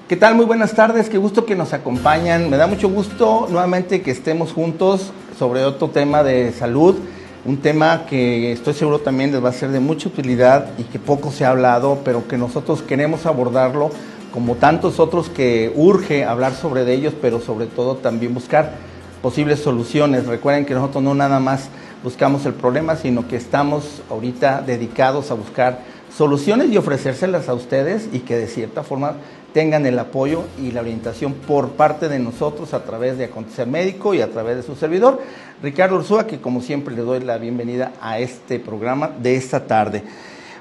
¿Qué tal? Muy buenas tardes, qué gusto que nos acompañan. Me da mucho gusto nuevamente que estemos juntos sobre otro tema de salud, un tema que estoy seguro también les va a ser de mucha utilidad y que poco se ha hablado, pero que nosotros queremos abordarlo como tantos otros que urge hablar sobre ellos, pero sobre todo también buscar posibles soluciones. Recuerden que nosotros no nada más buscamos el problema, sino que estamos ahorita dedicados a buscar soluciones y ofrecérselas a ustedes y que de cierta forma tengan el apoyo y la orientación por parte de nosotros a través de Acontecer Médico y a través de su servidor, Ricardo Ursúa, que como siempre le doy la bienvenida a este programa de esta tarde.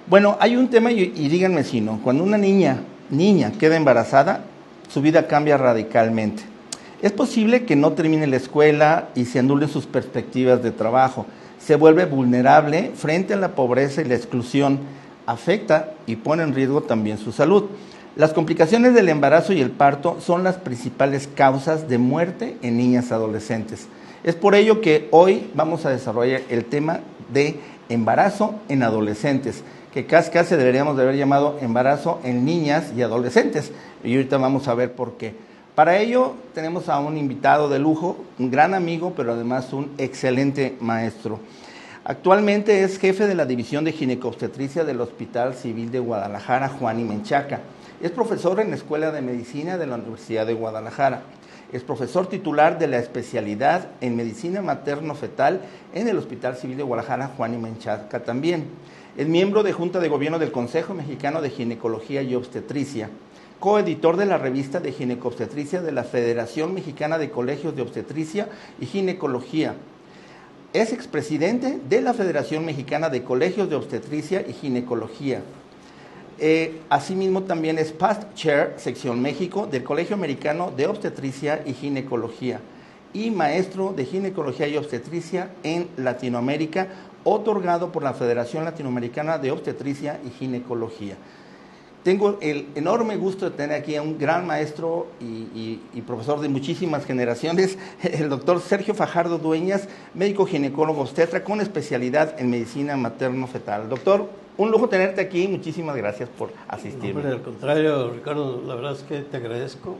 Bueno, hay un tema y díganme si no, cuando una niña queda embarazada, su vida cambia radicalmente. Es posible que no termine la escuela y se anulen sus perspectivas de trabajo. Se vuelve vulnerable frente a la pobreza y la exclusión. Afecta y pone en riesgo también su salud. Las complicaciones del embarazo y el parto son las principales causas de muerte en niñas adolescentes. Es por ello que hoy vamos a desarrollar el tema de embarazo en adolescentes, que casi deberíamos de haber llamado embarazo en niñas y adolescentes. Y ahorita vamos a ver por qué. Para ello tenemos a un invitado de lujo, un gran amigo, pero además un excelente maestro. Actualmente es jefe de la División de Ginecobstetricia del Hospital Civil de Guadalajara, Juan y Menchaca. Es profesor en la Escuela de Medicina de la Universidad de Guadalajara. Es profesor titular de la especialidad en Medicina Materno-Fetal en el Hospital Civil de Guadalajara, Juan y Menchaca también. Es miembro de Junta de Gobierno del Consejo Mexicano de Ginecología y Obstetricia. Coeditor de la revista de Ginecobstetricia de la Federación Mexicana de Colegios de Obstetricia y Ginecología. Es expresidente de la Federación Mexicana de Colegios de Obstetricia y Ginecología. Asimismo también es Past Chair, Sección México, del Colegio Americano de Obstetricia y Ginecología y maestro de Ginecología y Obstetricia en Latinoamérica, otorgado por la Federación Latinoamericana de Obstetricia y Ginecología. Tengo el enorme gusto de tener aquí a un gran maestro y profesor de muchísimas generaciones, el doctor Sergio Fajardo Dueñas, médico ginecólogo obstetra con especialidad en medicina materno-fetal. Doctor, un lujo tenerte aquí, muchísimas gracias por asistirme. No, al contrario, Ricardo, la verdad es que te agradezco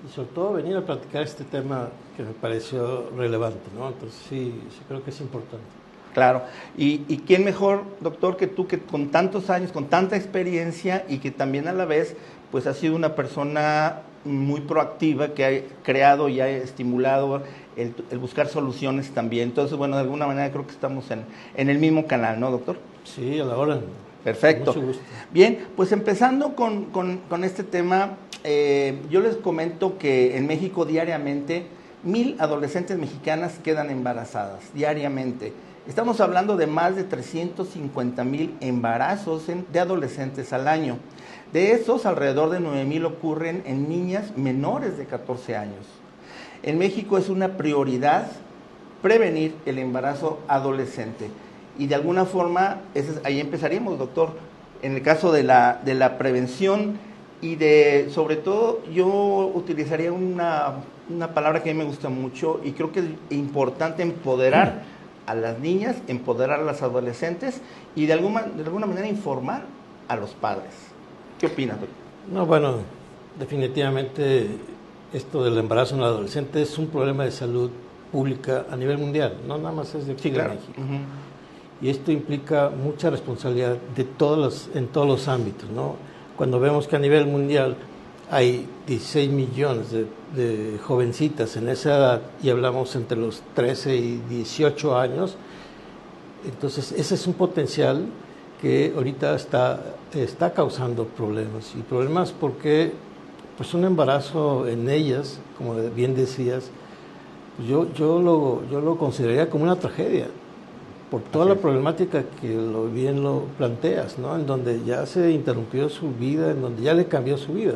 y sobre todo venir a platicar este tema que me pareció relevante, ¿no? Entonces sí creo que es importante. Claro, y quién mejor, doctor, que tú, que con tantos años, con tanta experiencia y que también a la vez, pues has sido una persona muy proactiva que ha creado y ha estimulado el buscar soluciones también. Entonces, bueno, de alguna manera creo que estamos en el mismo canal, ¿no, doctor? Sí, a la hora. Perfecto. Mucho gusto. Bien, pues empezando con este tema, yo les comento que en México diariamente 1,000 adolescentes mexicanas quedan embarazadas, diariamente. Estamos hablando de más de 350,000 embarazos de adolescentes al año. De esos, alrededor de 9,000 ocurren en niñas menores de 14 años. En México es una prioridad prevenir el embarazo adolescente. Y de alguna forma, ahí empezaríamos, doctor, en el caso de la prevención y sobre todo, yo utilizaría una palabra que a mí me gusta mucho y creo que es importante empoderar a las niñas, empoderar a las adolescentes y de alguna manera informar a los padres. ¿Qué opinas, doctor? No, bueno, definitivamente esto del embarazo en el adolescente es un problema de salud pública a nivel mundial, no nada más es de aquí, claro, de México. Y esto implica mucha responsabilidad en todos los ámbitos, ¿no? Cuando vemos que a nivel mundial hay 16 millones de jovencitas en esa edad y hablamos entre los 13 y 18 años, entonces ese es un potencial que ahorita está causando problemas. Y problemas porque pues un embarazo en ellas, como bien decías, yo lo consideraría como una tragedia, por toda la problemática que bien lo planteas, ¿no? En donde ya se interrumpió su vida, en donde ya le cambió su vida.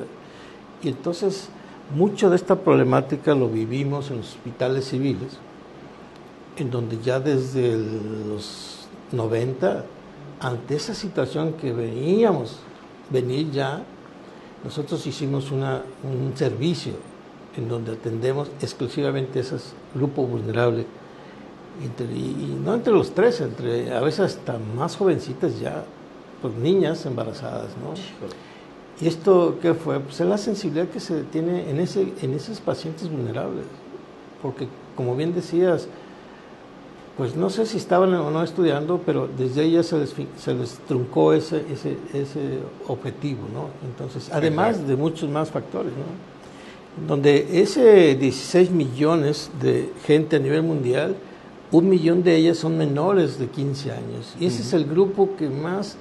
Y entonces, mucho de esta problemática lo vivimos en los hospitales civiles, en donde ya desde los 90, ante esa situación que veníamos venir ya, nosotros hicimos un servicio en donde atendemos exclusivamente a esos grupos vulnerables. Y no entre los 13, a veces hasta más jovencitas ya, pues niñas embarazadas, ¿no? ¿Y esto qué fue? Pues es la sensibilidad que se tiene en esos pacientes vulnerables. Porque, como bien decías, pues no sé si estaban o no estudiando, pero desde ahí ya se les truncó ese objetivo, ¿no? Entonces, además de muchos más factores, ¿no? Donde ese 16 millones de gente a nivel mundial, 1 millón de ellas son menores de 15 años. Y ese es el grupo que más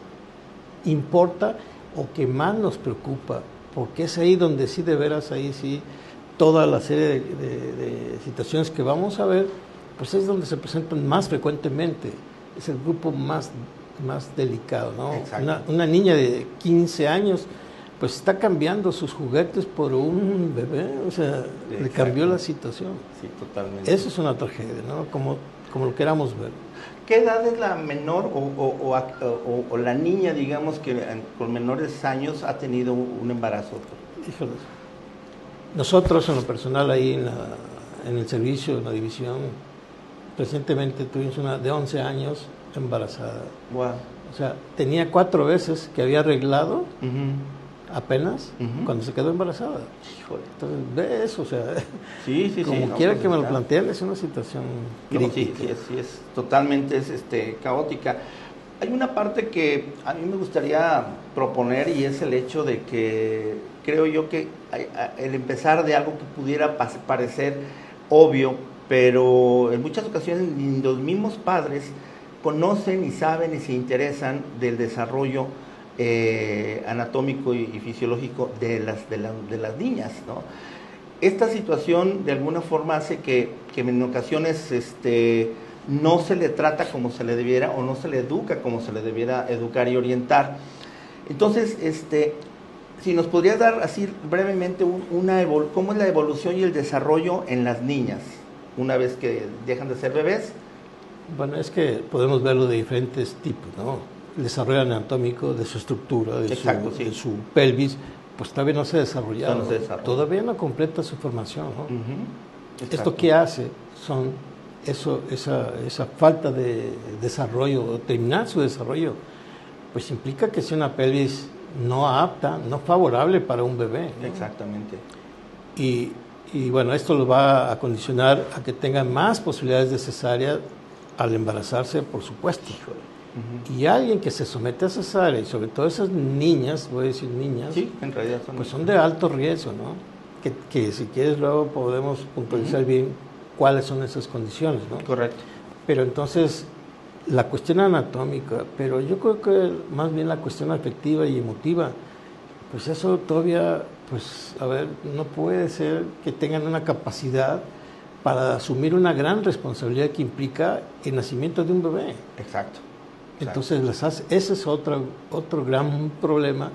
importa o que más nos preocupa, porque es ahí donde sí, de veras, ahí sí, toda la serie de situaciones que vamos a ver, pues es donde se presentan más frecuentemente. Es el grupo más delicado, ¿no? Una niña de 15 años, pues está cambiando sus juguetes por un bebé, o sea, le cambió la situación. Sí, totalmente. Eso es una tragedia, ¿no? Como lo queramos ver. ¿Qué edad es la menor o la niña, digamos, que con menores años ha tenido un embarazo? Híjoles. Nosotros, en lo personal, ahí en el servicio, en la división, recientemente tuvimos una de 11 años embarazada. Wow. O sea, tenía 4 veces que había arreglado, apenas, cuando se quedó embarazada. Híjole. Entonces, ve eso, o sea, sí, como no, quiera pues que me lo planteen, es una situación crítica. No, sí, es totalmente caótica. Hay una parte que a mí me gustaría proponer y es el hecho de que creo yo que el empezar de algo que pudiera parecer obvio, pero en muchas ocasiones los mismos padres conocen y saben y se interesan del desarrollo anatómico y fisiológico de las niñas, ¿no? Esta situación de alguna forma hace que en ocasiones no se le trata como se le debiera o no se le educa como se le debiera educar y orientar. Entonces, si nos podrías dar así brevemente cómo es la evolución y el desarrollo en las niñas una vez que dejan de ser bebés. Bueno, es que podemos verlo de diferentes tipos, ¿no? El desarrollo anatómico de su estructura, de su pelvis, pues todavía no se ha desarrollado. Todavía no completa su formación, ¿no? ¿Esto qué hace? Esa falta de desarrollo, o terminar su desarrollo, pues implica que sea una pelvis no apta, no favorable para un bebé, ¿no? Exactamente. Y bueno, esto lo va a condicionar a que tengan más posibilidades de cesárea al embarazarse, por supuesto. Y alguien que se somete a cesárea, y sobre todo esas niñas, voy a decir niñas, sí, en realidad son de alto riesgo, ¿no? Que si quieres luego podemos puntualizar bien cuáles son esas condiciones, ¿no? Correcto. Pero entonces, la cuestión anatómica, pero yo creo que más bien la cuestión afectiva y emotiva, pues eso todavía, pues, a ver, no puede ser que tengan una capacidad para asumir una gran responsabilidad que implica el nacimiento de un bebé. Exacto. Entonces, ese es otro gran problema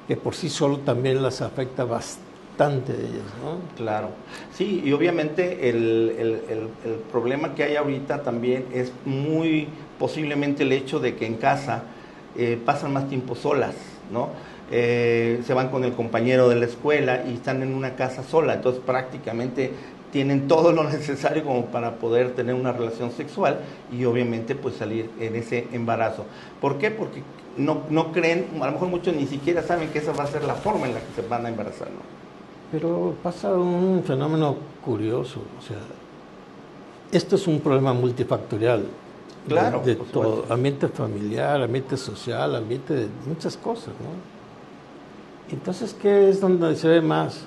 que por sí solo también las afecta bastante de ellas, ¿no? Claro. Sí, y obviamente el problema que hay ahorita también es muy posiblemente el hecho de que en casa pasan más tiempo solas, ¿no? Se van con el compañero de la escuela y están en una casa sola, entonces prácticamente tienen todo lo necesario como para poder tener una relación sexual y obviamente pues salir en ese embarazo. ¿Por qué? Porque no creen, a lo mejor muchos ni siquiera saben que esa va a ser la forma en la que se van a embarazar, ¿no? Pero pasa un fenómeno curioso, o sea, esto es un problema multifactorial. Claro, de todo, ambiente familiar, ambiente social, ambiente de muchas cosas, ¿no? Entonces, ¿qué es donde se ve más?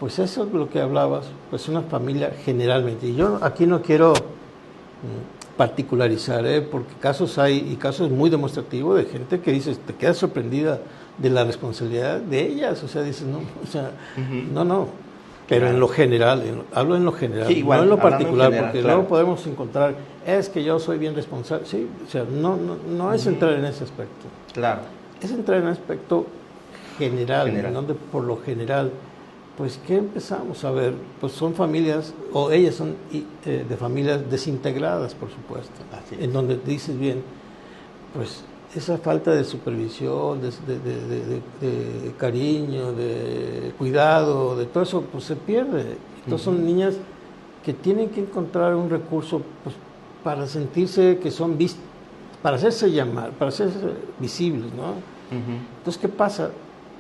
Pues eso es lo que hablabas, pues una familia generalmente. Y yo aquí no quiero particularizar, porque casos hay, y casos muy demostrativos de gente que dice, te quedas sorprendida de la responsabilidad de ellas, o sea, dices, no, o sea, no. Pero claro, en lo general, hablo en lo general, sí, igual, no en lo particular, general, porque claro, luego podemos encontrar, es que yo soy bien responsable, sí, o sea, no es entrar en ese aspecto. Claro. Es entrar en un aspecto general. Donde por lo general, pues, ¿qué empezamos a ver? Pues son familias, o ellas son de familias desintegradas, por supuesto, en donde dices bien, pues, esa falta de supervisión, de cariño, de cuidado, de todo eso, pues se pierde. Entonces son niñas que tienen que encontrar un recurso, pues, para sentirse que son vistas, para hacerse llamar, para hacerse visibles, ¿no? Entonces, ¿qué pasa?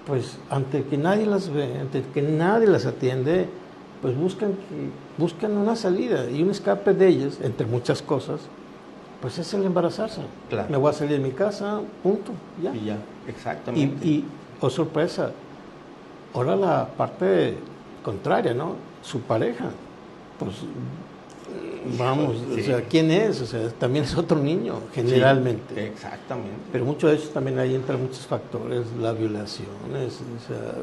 pues ante que nadie las ve, ante que nadie las atiende, pues buscan una salida y un escape de ellas, entre muchas cosas, pues es el embarazarse. Claro. Me voy a salir de mi casa, punto, ya. Y ya, exactamente. Y oh sorpresa, ahora la parte contraria, ¿no? Su pareja, pues vamos, Sí. o sea, ¿quién es? O sea, también es otro niño, generalmente. Sí, exactamente. Pero mucho de eso también ahí entran muchos factores, la violación, o sea,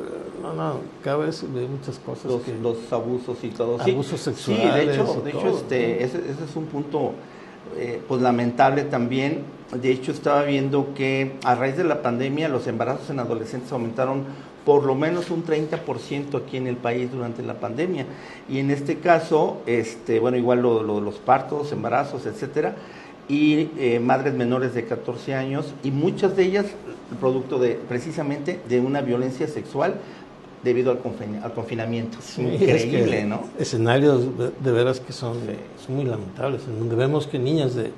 cada vez hay muchas cosas Los abusos y todo. Abusos sexuales. Sí, de hecho, todo, ese es un punto pues lamentable también. De hecho, estaba viendo que a raíz de la pandemia los embarazos en adolescentes aumentaron por lo menos un 30% aquí en el país durante la pandemia. Y en este caso, bueno, igual los partos, embarazos, etcétera, y madres menores de 14 años, y muchas de ellas producto precisamente de una violencia sexual debido al confinamiento. Sí, increíble, ¿no? Escenarios de veras que son muy lamentables, en donde vemos que niñas de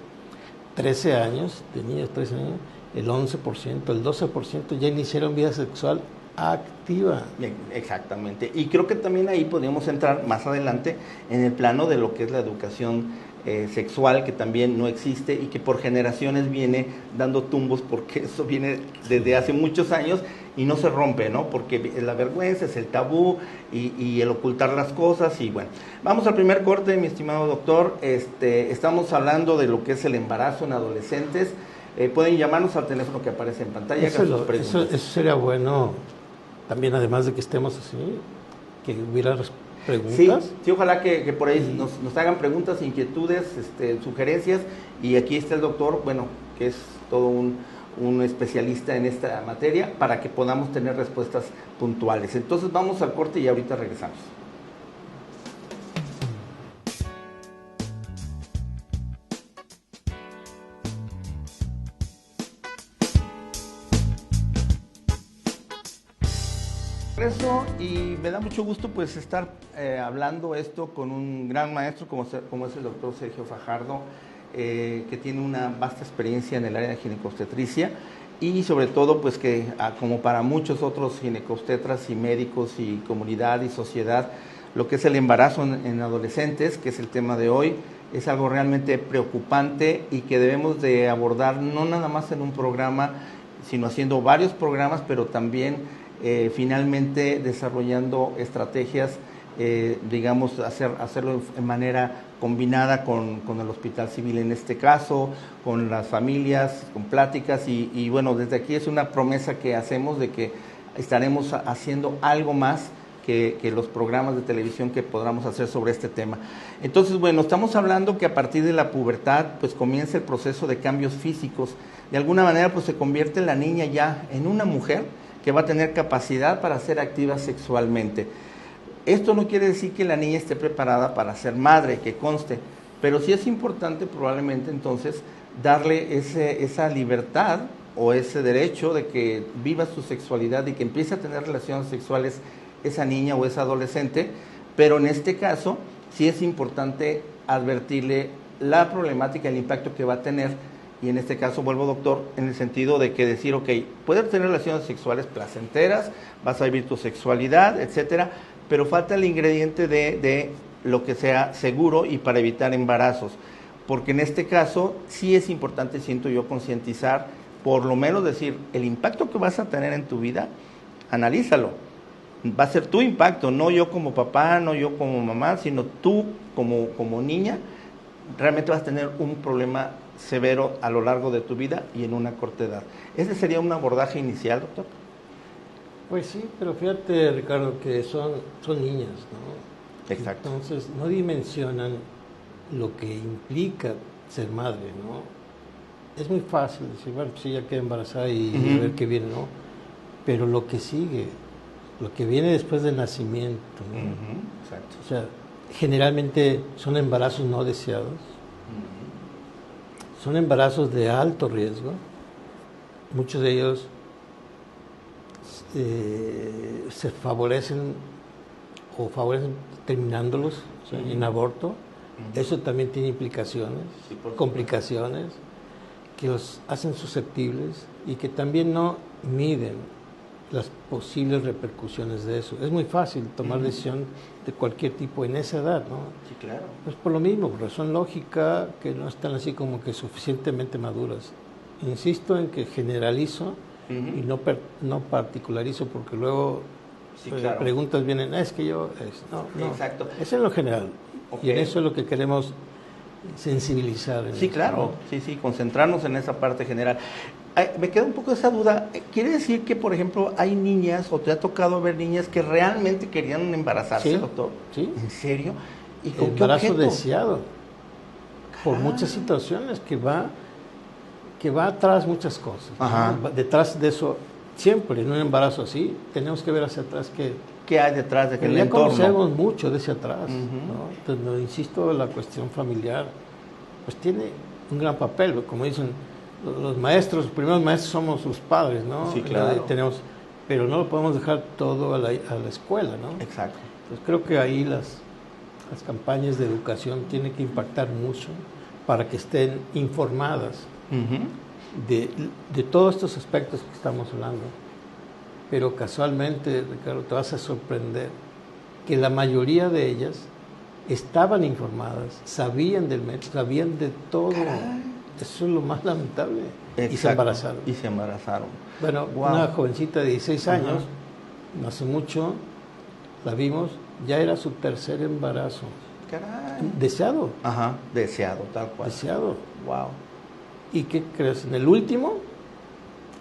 13 años, el 11%, el 12% ya iniciaron vida sexual activa. Bien, exactamente. Y creo que también ahí podríamos entrar más adelante en el plano de lo que es la educación sexual, que también no existe y que por generaciones viene dando tumbos, porque eso viene desde hace muchos años y no se rompe, ¿no? Porque la vergüenza es el tabú y el ocultar las cosas. Y bueno, vamos al primer corte, mi estimado doctor. Estamos hablando de lo que es el embarazo en adolescentes. Pueden llamarnos al teléfono que aparece en pantalla. Eso sería bueno, también además de que estemos así, que hubiera preguntas. Sí, ojalá que por ahí nos hagan preguntas, inquietudes, sugerencias, y aquí está el doctor, bueno, que es todo un especialista en esta materia, para que podamos tener respuestas puntuales. Entonces vamos al corte y ahorita regresamos. Y me da mucho gusto pues estar hablando esto con un gran maestro como es el doctor Sergio Fajardo, que tiene una vasta experiencia en el área de ginecobstetricia y sobre todo pues que como para muchos otros ginecobstetras y médicos y comunidad y sociedad, lo que es el embarazo en adolescentes, que es el tema de hoy, es algo realmente preocupante y que debemos de abordar no nada más en un programa, sino haciendo varios programas, pero también finalmente desarrollando estrategias, digamos, hacerlo en manera combinada con el Hospital Civil en este caso, con las familias, con pláticas y bueno, desde aquí es una promesa que hacemos de que estaremos haciendo algo más que los programas de televisión que podamos hacer sobre este tema. Entonces, bueno, estamos hablando que a partir de la pubertad, pues comienza el proceso de cambios físicos. De alguna manera, pues se convierte la niña ya en una mujer que va a tener capacidad para ser activa sexualmente. Esto no quiere decir que la niña esté preparada para ser madre, que conste, pero sí es importante probablemente entonces darle esa libertad o ese derecho de que viva su sexualidad y que empiece a tener relaciones sexuales esa niña o esa adolescente, pero en este caso sí es importante advertirle la problemática, el impacto que va a tener. Y en este caso vuelvo, doctor, en el sentido de que decir, ok, puedes tener relaciones sexuales placenteras, vas a vivir tu sexualidad, etcétera, pero falta el ingrediente de lo que sea seguro y para evitar embarazos. Porque en este caso sí es importante, siento yo, concientizar, por lo menos decir, el impacto que vas a tener en tu vida, analízalo. Va a ser tu impacto, no yo como papá, no yo como mamá, sino tú como niña, realmente vas a tener un problema severo a lo largo de tu vida y en una corta edad. ¿Ese sería un abordaje inicial, doctor? Pues sí, pero fíjate, Ricardo, que son niñas, ¿no? Exacto. Entonces no dimensionan lo que implica ser madre, ¿no? Es muy fácil decir, bueno, pues ella queda embarazada y a ver qué viene, ¿no? Pero lo que sigue, lo que viene después del nacimiento, ¿no? Exacto. O sea, generalmente son embarazos no deseados. Son embarazos de alto riesgo, muchos de ellos se favorecen terminándolos, o sea, en aborto. Eso también tiene implicaciones, complicaciones que los hacen susceptibles y que también no miden las posibles repercusiones de eso. Es muy fácil tomar decisión de cualquier tipo en esa edad, ¿no? Sí, claro. Pues por lo mismo, por razón lógica, que no están así como que suficientemente maduras. Insisto en que generalizo y no particularizo, porque luego Sí, claro. preguntas vienen, es que yo... no, Exacto. es en lo general. Okay. Y en eso es lo que queremos sensibilizar. Sí, claro, ¿no? Sí, concentrarnos en esa parte general. Me queda un poco esa duda. ¿Quiere decir que, por ejemplo, hay niñas, o te ha tocado ver niñas que realmente querían embarazarse, Sí, doctor? sí. ¿En serio? ¿Y con embarazo qué objeto? deseado. Por muchas situaciones que va atrás muchas cosas. Ajá. ¿No? Detrás de eso, siempre en un embarazo así, tenemos que ver hacia atrás ¿Qué hay detrás de que el ya entorno? conocemos mucho de ese atrás. ¿No? Entonces, no, insisto, la cuestión familiar pues tiene un gran papel. Como dicen los maestros, los primeros maestros somos los padres, ¿no? Sí, claro. Pero no lo podemos dejar todo a la escuela, ¿no? Exacto. Entonces creo que ahí las campañas de educación tienen que impactar mucho para que estén informadas de todos estos aspectos que estamos hablando. Pero casualmente, Ricardo, te vas a sorprender que la mayoría de ellas estaban informadas, sabían del método, sabían de todo. Caray. Eso es lo más lamentable. Exacto. Y se embarazaron. Y se embarazaron. Bueno, Wow. una jovencita de 16 años, no hace mucho, la vimos, ya era su tercer embarazo. Caray. Deseado. Ajá, deseado, tal cual. Deseado. Wow. ¿Y qué crees? En el último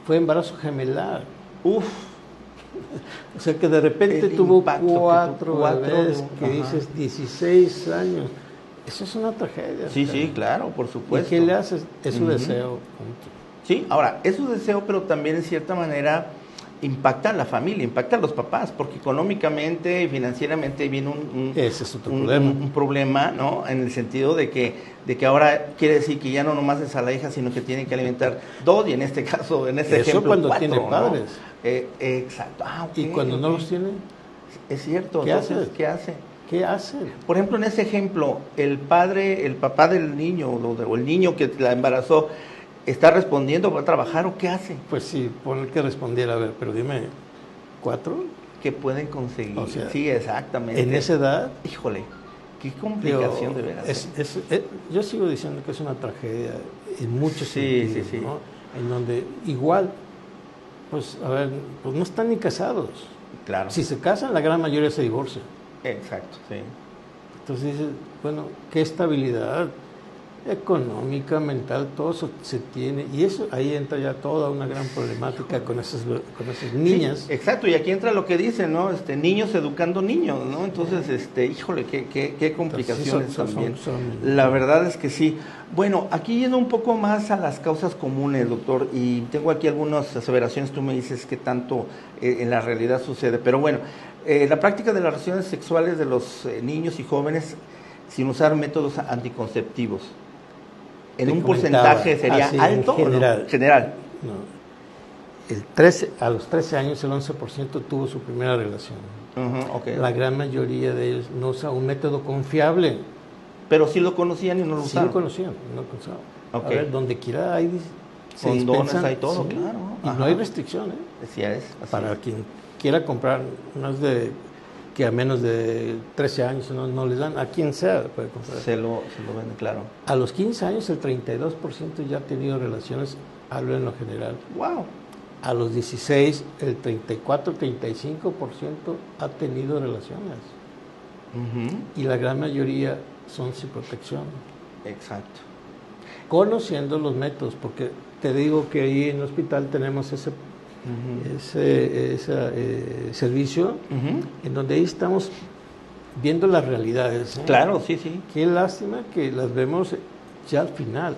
fue embarazo gemelar. Uf. O sea que de repente El tuvo impacto que cuatro tuvo, bebés, que ajá. dices 16 años. Eso es una tragedia. Sí, sí, Ricardo. claro, por ¿Y supuesto. qué le haces? Es su deseo. Punto. Sí, ahora, es su deseo, pero también en cierta manera impacta a la familia, impacta a los papás, porque económicamente y financieramente viene Ese es otro problema. un problema, ¿no? En el sentido de que ahora quiere decir que ya no nomás es a la hija, sino que tiene que alimentar dos, y en este caso, en este Eso ejemplo, cuando 4, tiene padres. ¿no? Exacto. Ah, ok, Y cuando no ok. los tiene, Es cierto, ¿Qué entonces, hace? ¿qué hace? ¿qué hacen? Por ejemplo, en ese ejemplo, el papá del niño o el niño que la embarazó, ¿está respondiendo, va a trabajar o qué hace? Pues sí, pon que respondiera, a ver, pero dime, 4, ¿Qué pueden conseguir? O sea, sí, exactamente. en esa edad, Híjole, qué complicación de veras. yo sigo diciendo que es una tragedia en muchos Sí, sentidos, sí, sí. ¿no? En donde igual, pues, a ver, pues no están ni casados. Claro. Si se casan, la gran mayoría se divorcia. Exacto, sí. Entonces dices, bueno, qué estabilidad económica, mental, todo eso se tiene. Y eso ahí entra ya toda una gran problemática con esas niñas. Sí, exacto, y aquí entra lo que dicen, ¿no? Niños educando niños, ¿no? Entonces, híjole, qué complicaciones Entonces, también. son- La verdad es que sí. Bueno, aquí yendo un poco más a las causas comunes, doctor, y tengo aquí algunas aseveraciones, tú me dices qué tanto en la realidad sucede, pero bueno, la práctica de las relaciones sexuales de los niños y jóvenes sin usar métodos anticonceptivos. En Te un comentaba, porcentaje sería así, alto, en general. ¿no? General. No. A los 13 años el 11% tuvo su primera relación. Okay. La gran mayoría de ellos no usa un método confiable. Pero sí lo conocían y no lo Sí usaban. lo conocían, no lo conocían. Okay. A ver, donde quiera hay Condones, dispensan, hay todo, sí, claro. Y Ajá. no hay restricción, ¿eh? Así es. Para quien quiera comprar, no es de que a menos de 13 años no les dan, a quien sea puede comprar. Se lo venden, claro. A los 15 años el 32% ya ha tenido relaciones, hablo en lo general. Wow. A los 16 el 34-35% ha tenido relaciones. Y la gran mayoría son sin protección. Exacto. Conociendo los métodos, porque te digo que ahí en el hospital tenemos ese servicio en donde ahí estamos viendo las realidades, ¿eh? Claro, sí, sí. Qué lástima que las vemos ya al final,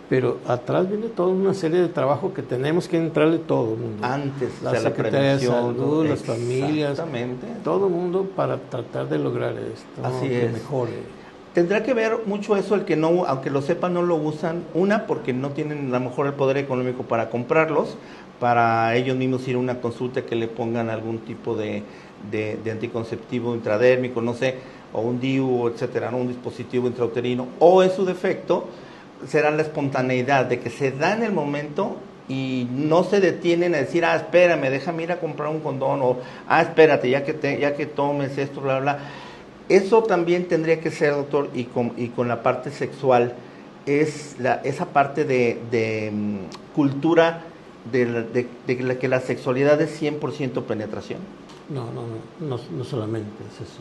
pero atrás viene toda una serie de trabajo que tenemos que entrarle todo el mundo. Antes, la o sea, la Secretaría de prevención, Salud, las familias, exactamente. todo el mundo para tratar de lograr esto, Así que es. mejore. Tendrá que ver mucho eso, el que no, aunque lo sepan, no lo usan. Una, porque no tienen a lo mejor el poder económico para comprarlos, para ellos mismos ir a una consulta que le pongan algún tipo de anticonceptivo intradérmico, no sé, o un DIU, etcétera, ¿no? Un dispositivo intrauterino, o en su defecto será la espontaneidad de que se da en el momento y no se detienen a decir, espérame, déjame ir a comprar un condón, o espérate, ya que tomes esto, bla, bla. Eso también tendría que ser, doctor, y con la parte sexual, esa parte de cultura de que la sexualidad es 100% penetración. No solamente es eso.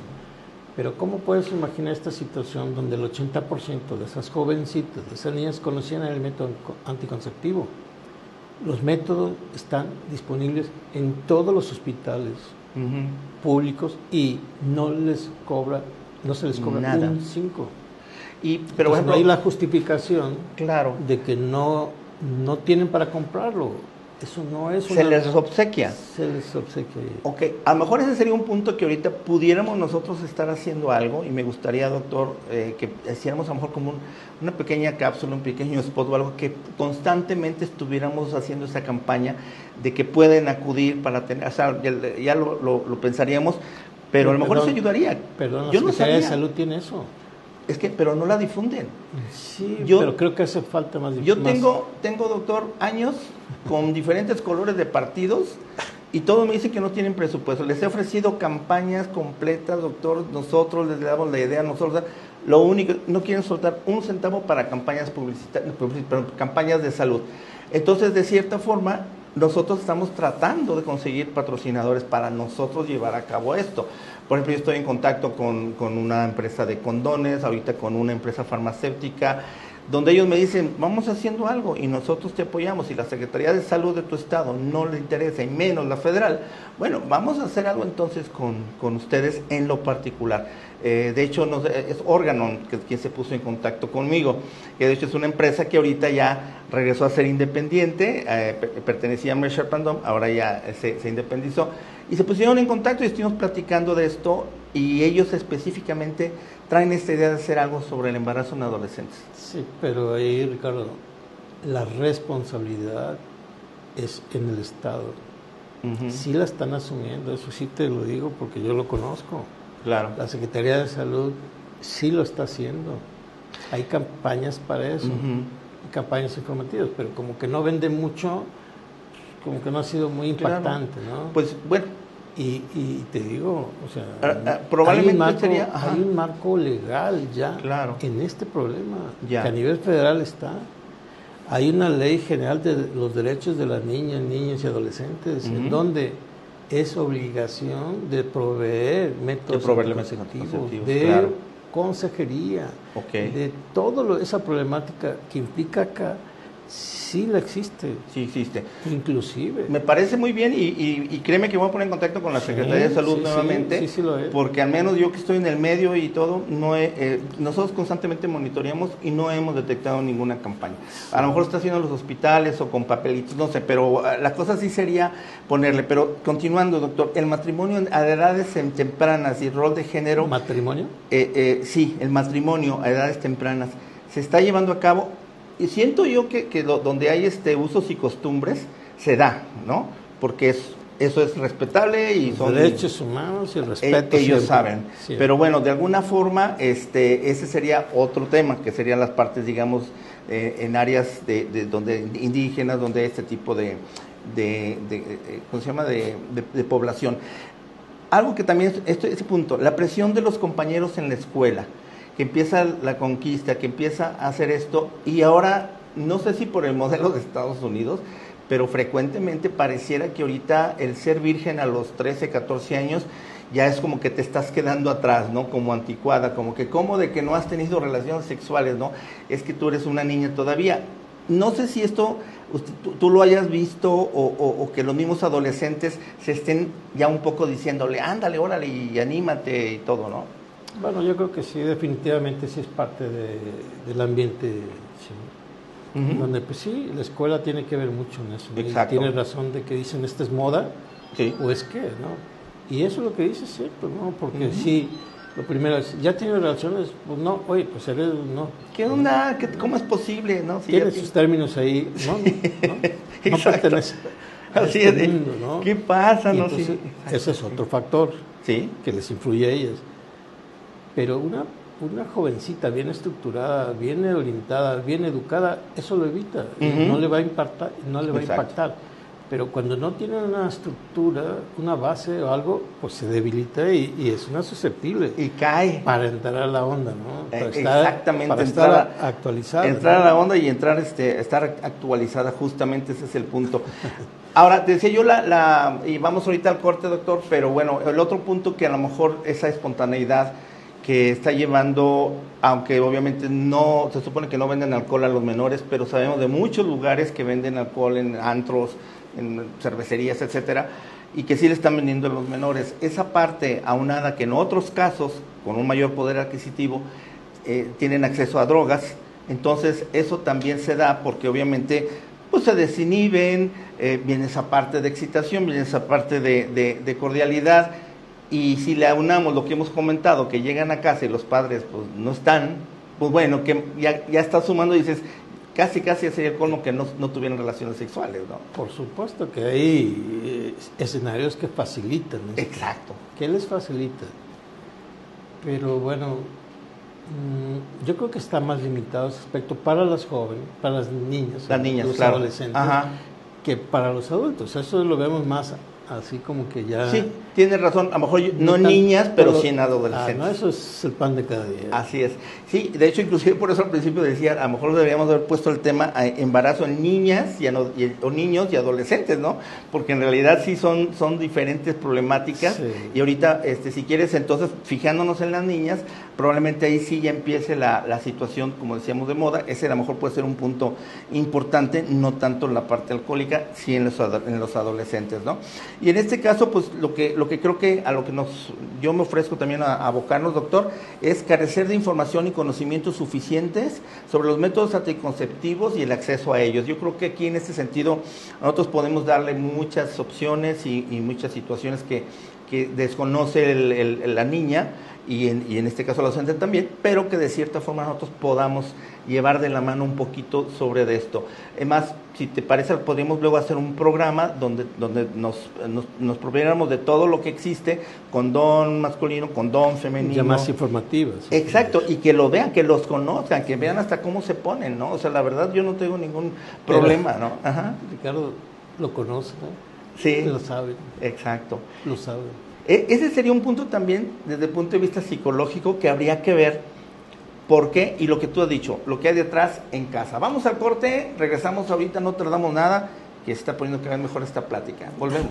Pero ¿cómo puedes imaginar esta situación donde el 80% de esas jovencitas, de esas niñas conocían el método anticonceptivo? Los métodos están disponibles en todos los hospitales públicos y no se les cobra nada. un 5. Pero por ejemplo, no hay la justificación, claro, de que no tienen para comprarlo. Eso no es se les obsequia. Se les obsequia. Ok, a lo mejor ese sería un punto que ahorita pudiéramos nosotros estar haciendo algo, y me gustaría, doctor, que hiciéramos a lo mejor como una pequeña cápsula, un pequeño spot o algo, que constantemente estuviéramos haciendo esa campaña de que pueden acudir para tener, o sea, ya lo pensaríamos, pero a lo mejor eso ayudaría. Perdón, yo la no Secretaría de sabía. Salud tiene eso. Pero no la difunden. Sí, pero creo que hace falta más difusión. Yo tengo, doctor, años con diferentes colores de partidos y todos me dicen que no tienen presupuesto. Les he ofrecido campañas completas, doctor, nosotros les damos la idea, nosotros, lo único, no quieren soltar un centavo para campañas campañas de salud. Entonces, de cierta forma, nosotros estamos tratando de conseguir patrocinadores para nosotros llevar a cabo esto. Por ejemplo, yo estoy en contacto con una empresa de condones, ahorita con una empresa farmacéutica, donde ellos me dicen, vamos haciendo algo y nosotros te apoyamos. Si la Secretaría de Salud de tu estado no le interesa, y menos la federal, bueno, vamos a hacer algo entonces con ustedes en lo particular. De hecho, es Organon quien se puso en contacto conmigo, que de hecho es una empresa que ahorita ya regresó a ser independiente, pertenecía a Mercer Pandom, ahora ya se independizó, y se pusieron en contacto y estuvimos platicando de esto, y ellos específicamente traen esta idea de hacer algo sobre el embarazo en adolescentes. Sí, pero ahí, Ricardo, la responsabilidad es en el Estado. Sí la están asumiendo, eso sí te lo digo porque yo lo conozco. Claro. La Secretaría de Salud sí lo está haciendo. Hay campañas para eso, campañas informativas, pero como que no vende mucho, como que no ha sido muy impactante, ¿no? Pues bueno. Y te digo, o sea, probablemente hay un marco legal ya en este problema, que a nivel federal está. Hay una ley general de los derechos de las niñas y adolescentes, en donde es obligación de proveer métodos anticonceptivos, de consejería, de toda esa problemática que implica acá. Sí la existe. Sí existe. Inclusive. Me parece muy bien y créeme que voy a poner en contacto con la Secretaría de Salud nuevamente. Sí lo es. Porque al menos yo que estoy en el medio y todo, nosotros constantemente monitoreamos y no hemos detectado ninguna campaña. A lo mejor está haciendo en los hospitales o con papelitos, no sé, pero la cosa sí sería ponerle. Pero continuando, doctor, el matrimonio a edades tempranas y el rol de género. ¿Matrimonio? Sí, el matrimonio a edades tempranas se está llevando a cabo. Y siento yo que donde hay usos y costumbres se da, ¿no? Porque eso es respetable y los son derechos humanos y el respeto. Ellos saben. Siempre. Pero bueno, de alguna forma ese sería otro tema, que serían las partes, digamos, en áreas de donde indígenas, donde este tipo de ¿cómo se llama? De población. Algo que también ese punto, la presión de los compañeros en la escuela, que empieza la conquista, que empieza a hacer esto, y ahora, no sé si por el modelo de Estados Unidos, pero frecuentemente pareciera que ahorita el ser virgen a los 13, 14 años, ya es como que te estás quedando atrás, ¿no? Como anticuada, como de que no has tenido relaciones sexuales, ¿no? Es que tú eres una niña todavía. No sé si esto tú lo hayas visto o que los mismos adolescentes se estén ya un poco diciéndole, ándale, órale, y anímate y todo, ¿no? Bueno, yo creo que sí, definitivamente sí es parte del ambiente, sí. Donde pues sí, la escuela tiene que ver mucho en eso. Exacto. Tiene razón de que dicen, ¿esta es moda? Sí. ¿O es qué? ¿No? Y eso es lo que dice es cierto, ¿no? Porque sí, lo primero es, ¿ya tienes relaciones? Pues no, oye, pues eres, no. ¿Qué onda? ¿Cómo es posible? ¿No? Si tiene sus términos ahí, no pertenece a así este es. mundo, ¿no? ¿Qué pasa? Y No, entonces, sí. ese es otro factor Sí. que les influye a ellas. Pero una una jovencita bien estructurada, bien orientada, bien educada, eso lo evita, no le va a impactar, Pero cuando no tiene una estructura, una base o algo, pues se debilita y es una susceptible. Y cae. Para entrar a la onda, ¿no? Exactamente. Para estar actualizada. Entrar a la onda y estar actualizada, justamente ese es el punto. Ahora, te decía yo y vamos ahorita al corte, doctor, pero bueno, el otro punto que a lo mejor esa espontaneidad que está llevando, aunque obviamente no, se supone que no venden alcohol a los menores, pero sabemos de muchos lugares que venden alcohol en antros, en cervecerías, etcétera, y que sí le están vendiendo a los menores. Esa parte, aunada que en otros casos, con un mayor poder adquisitivo, tienen acceso a drogas, entonces eso también se da porque obviamente pues se desinhiben, viene esa parte de excitación, viene esa parte de cordialidad, y si le aunamos lo que hemos comentado, que llegan a casa y los padres pues no están, pues bueno, que ya está sumando y dices, casi sería el colmo que no tuvieran relaciones sexuales, ¿no? Por supuesto que hay escenarios que facilitan eso. Exacto. ¿Qué les facilita? Pero bueno, yo creo que está más limitado ese aspecto para las jóvenes, para las niñas, los claro, adolescentes, que para los adultos. Eso lo vemos más así como que ya... Sí, tienes razón, a lo mejor no en niñas, pero sí en adolescentes. No, eso es el pan de cada día. Así es. Sí, de hecho, inclusive por eso al principio decía, a lo mejor deberíamos haber puesto el tema embarazo en niñas o niños y adolescentes, ¿no? Porque en realidad sí son diferentes problemáticas. Sí. Y ahorita, si quieres, entonces, fijándonos en las niñas, probablemente ahí sí ya empiece la situación, como decíamos, de moda. Ese a lo mejor puede ser un punto importante, no tanto la parte alcohólica, sí en los adolescentes, ¿no? Y en este caso, pues lo que creo que a lo que yo me ofrezco también a abocarnos, doctor, es carecer de información y conocimientos suficientes sobre los métodos anticonceptivos y el acceso a ellos. Yo creo que aquí en este sentido nosotros podemos darle muchas opciones y muchas situaciones que desconoce la niña y en este caso la docente también, pero que de cierta forma nosotros podamos llevar de la mano un poquito sobre de esto. Además, si te parece, podríamos luego hacer un programa donde nos proveéramos de todo lo que existe, condón masculino, condón femenino. Ya más informativas. Exacto, y que lo vean, que los conozcan, que vean hasta cómo se ponen, ¿no? O sea, la verdad yo no tengo ningún problema, ¿no? Ajá. Ricardo lo conoce, ¿no? Sí. Lo sabe. Exacto. Lo sabe. Ese sería un punto también, desde el punto de vista psicológico, que habría que ver por qué y lo que tú has dicho, lo que hay detrás en casa. Vamos al corte, regresamos ahorita, no tardamos nada, que se está poniendo cada vez mejor esta plática. Volvemos.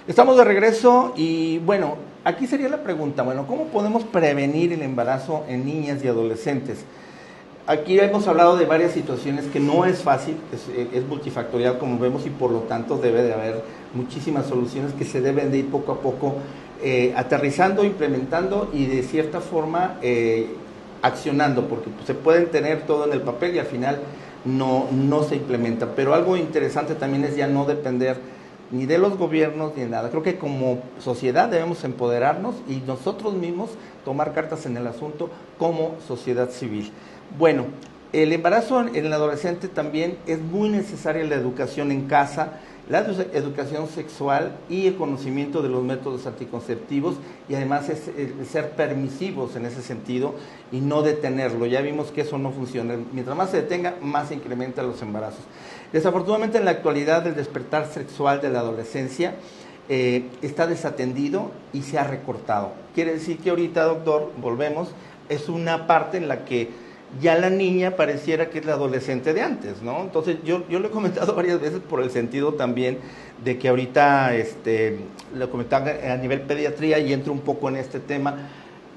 Estamos de regreso y bueno, aquí sería la pregunta, bueno, ¿cómo podemos prevenir el embarazo en niñas y adolescentes? Aquí hemos hablado de varias situaciones que no es fácil, es multifactorial como vemos y por lo tanto debe de haber muchísimas soluciones que se deben de ir poco a poco aterrizando, implementando y de cierta forma accionando, porque pues, se pueden tener todo en el papel y al final no se implementa. Pero algo interesante también es ya no depender ni de los gobiernos ni de nada. Creo que como sociedad debemos empoderarnos y nosotros mismos tomar cartas en el asunto como sociedad civil. Bueno, el embarazo en el adolescente también es muy necesaria la educación en casa, la educación sexual y el conocimiento de los métodos anticonceptivos y además es el ser permisivos en ese sentido y no detenerlo. Ya vimos que eso no funciona. Mientras más se detenga, más se incrementan los embarazos. Desafortunadamente en la actualidad el despertar sexual de la adolescencia está desatendido y se ha recortado. Quiere decir que ahorita, doctor, volvemos, es una parte en la que ya la niña pareciera que es la adolescente de antes, ¿no? Entonces yo lo he comentado varias veces por el sentido también de que ahorita lo comentaba a nivel pediatría y entro un poco en este tema.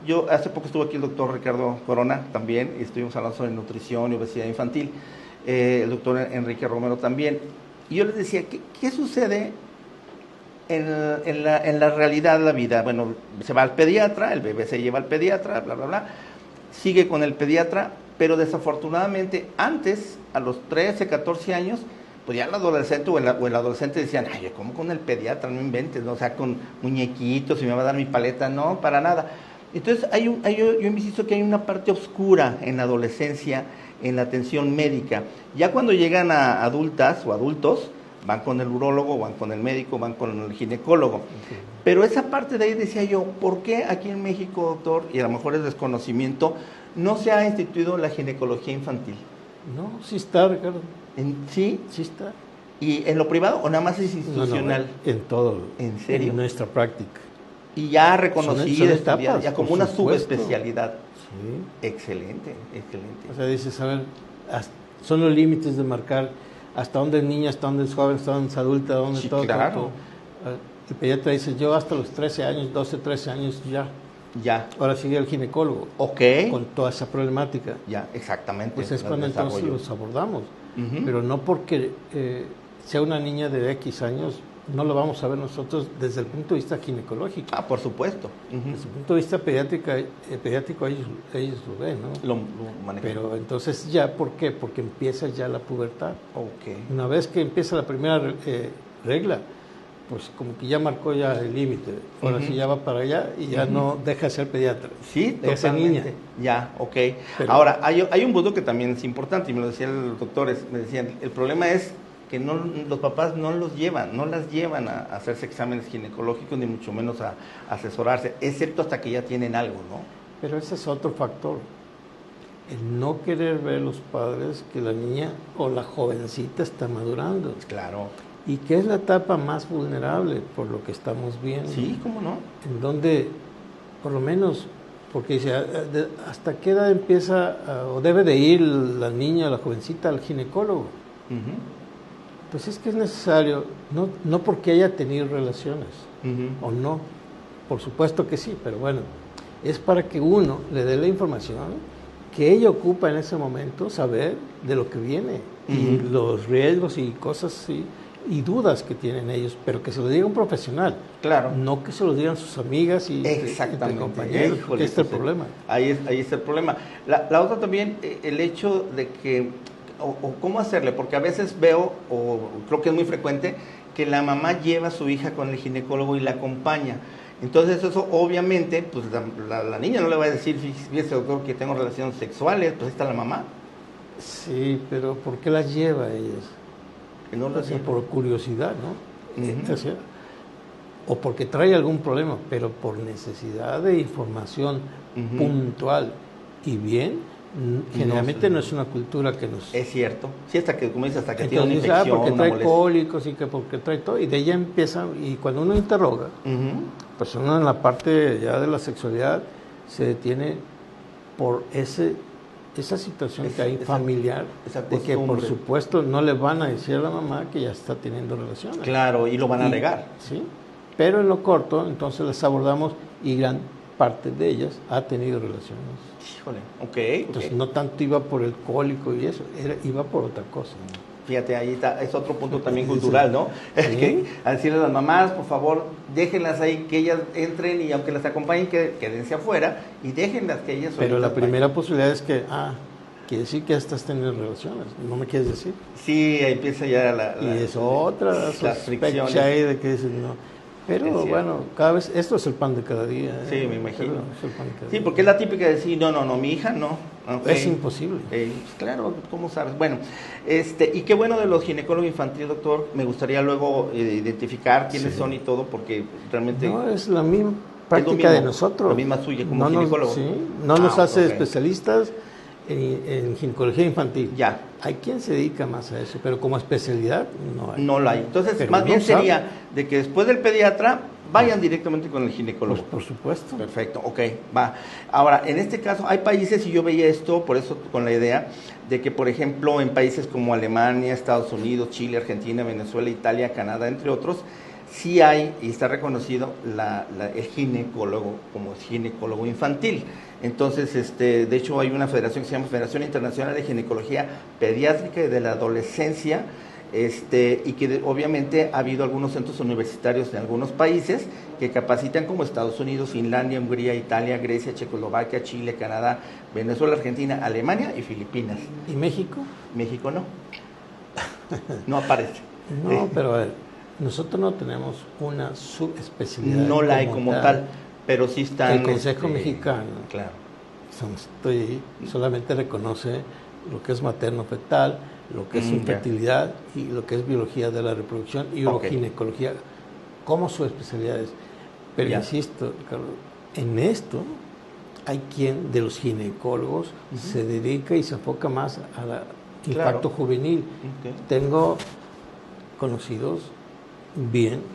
Yo hace poco estuvo aquí el doctor Ricardo Corona también y estuvimos hablando sobre nutrición y obesidad infantil, el doctor Enrique Romero también, y yo les decía, ¿qué sucede en la realidad de la vida? Bueno, se va al pediatra, el bebé se lleva al pediatra, bla, bla, bla, sigue con el pediatra, pero desafortunadamente antes, a los 13, 14 años, pues ya el adolescente o el adolescente decían, ay, ¿cómo con el pediatra? No inventes, ¿no? O sea, con muñequitos y me va a dar mi paleta, no, para nada. Entonces, yo insisto que hay una parte oscura en la adolescencia, en la atención médica. Ya cuando llegan a adultas o adultos, van con el urólogo, van con el médico, van con el ginecólogo. Okay. Pero esa parte de ahí decía yo, ¿por qué aquí en México, doctor, y a lo mejor es desconocimiento, no se ha instituido la ginecología infantil? No, sí está, Ricardo. ¿Sí? Sí está. ¿Y en lo privado o nada más es institucional? No, en todo. ¿En serio? En nuestra práctica. Y ya reconocida, etapas, ya como una subespecialidad. Sí. Excelente, excelente. O sea, dices, a ver, son los límites de marcar hasta dónde es niña, hasta dónde es joven, hasta dónde es adulta, dónde sí, todo. Claro. Todo. El pediatra dice, yo hasta los 13 años, 12, 13 años ya. Ya. Ahora sigue el ginecólogo. Ok. Con toda esa problemática. Ya, exactamente. Pues es cuando entonces los abordamos. Pero no porque sea una niña de X años, no lo vamos a ver nosotros desde el punto de vista ginecológico. Ah, por supuesto. Desde el punto de vista pediátrico ellos lo ven, ¿no? Lo manejan. Pero entonces ya, ¿por qué? Porque empieza ya la pubertad. Okay. Una vez que empieza la primera regla, pues como que ya marcó ya el límite. Ahora sí ya va para allá y ya no deja de ser pediatra. Sí, deja de ser niña. Ya, ok. Pero, ahora, hay un punto que también es importante, y me lo decían los doctores, me decían, el problema es que los papás no las llevan a hacerse exámenes ginecológicos, ni mucho menos a asesorarse, excepto hasta que ya tienen algo, ¿no? Pero ese es otro factor. El no querer ver los padres que la niña o la jovencita está madurando. Claro. Y que es la etapa más vulnerable por lo que estamos viendo. Sí, ¿cómo no? En donde, por lo menos, porque dice, ¿hasta qué edad empieza o debe de ir la niña o la jovencita al ginecólogo? Pues es que es necesario, no porque haya tenido relaciones, o no, por supuesto que sí, pero bueno, es para que uno le dé la información que ella ocupa en ese momento, saber de lo que viene, y los riesgos y cosas así, y dudas que tienen ellos, pero que se lo diga un profesional. Claro. No que se lo digan sus amigas y entre compañeros, porque este es el problema. Ahí está el problema. La otra también, el hecho de que, o cómo hacerle, porque a veces veo, o creo que es muy frecuente, que la mamá lleva a su hija con el ginecólogo y la acompaña. Entonces eso obviamente, pues la niña no le va a decir, fíjese doctor que tengo relaciones sexuales, pues ahí está la mamá. Sí, pero ¿por qué las lleva a ellas? Que no las lleva. Por curiosidad, ¿no? O porque trae algún problema, pero por necesidad de información puntual y bien, generalmente no es una cultura que nos... Es cierto. Sí, hasta que, como dices, hasta que entonces, tiene una infección, porque una trae molestia. cólicos y que porque trae todo, y de ella empieza, y cuando uno interroga, pues uno en la parte ya de la sexualidad se detiene por esa situación que hay familiar, de que por supuesto no le van a decir a la mamá que ya está teniendo relaciones. Claro, y lo van a negar. Sí, pero en lo corto, entonces las abordamos y gran parte de ellas ha tenido relaciones. Híjole, ok. Entonces no tanto iba por el cólico y eso, iba por otra cosa, ¿no? Fíjate, ahí está, es otro punto también cultural, ¿no? ¿Sí? Es que a decirle a las mamás, por favor, déjenlas ahí, que ellas entren y aunque las acompañen, quédense afuera y déjenlas que ellas... Pero la primera posibilidad es que, quiere decir que ya estás teniendo relaciones, ¿no me quieres decir? Sí, ahí empieza ya y es otra sospecha ahí de que dices, no... Pero bueno, cada vez, esto es el pan de cada día. Sí, me imagino. Es el pan de cada sí, día. porque es la típica de decir, no, mi hija no. Okay. Es imposible. Claro, ¿cómo sabes? Bueno, y qué bueno de los ginecólogos infantiles, doctor. Me gustaría luego identificar quiénes son y todo, porque realmente... No, es la misma práctica de nosotros. La misma suya como ginecólogo. No nos hace especialistas en ginecología infantil. Ya. Hay quien se dedica más a eso, pero como especialidad no hay. No la hay. Entonces, más bien sería de que después del pediatra vayan directamente con el ginecólogo. Pues por supuesto. Perfecto, ok, va. Ahora, en este caso, hay países, y yo veía esto, por eso con la idea, de que, por ejemplo, en países como Alemania, Estados Unidos, Chile, Argentina, Venezuela, Italia, Canadá, entre otros, sí hay, y está reconocido, el ginecólogo como ginecólogo infantil. Entonces, de hecho, hay una federación que se llama Federación Internacional de Ginecología Pediátrica y de la Adolescencia, y que obviamente ha habido algunos centros universitarios en algunos países que capacitan como Estados Unidos, Finlandia, Hungría, Italia, Grecia, Checoslovaquia, Chile, Canadá, Venezuela, Argentina, Alemania y Filipinas. ¿Y México? México no. No aparece. No, pero a ver, nosotros no tenemos una subespecialidad. No la hay como tal, pero sí están... El Consejo Mexicano, claro, solamente reconoce lo que es materno-fetal, lo que es infertilidad y lo que es biología de la reproducción y uroginecología como sus especialidades. Pero insisto, Carlos, en esto hay quien de los ginecólogos se dedica y se enfoca más al impacto juvenil. Tengo conocidos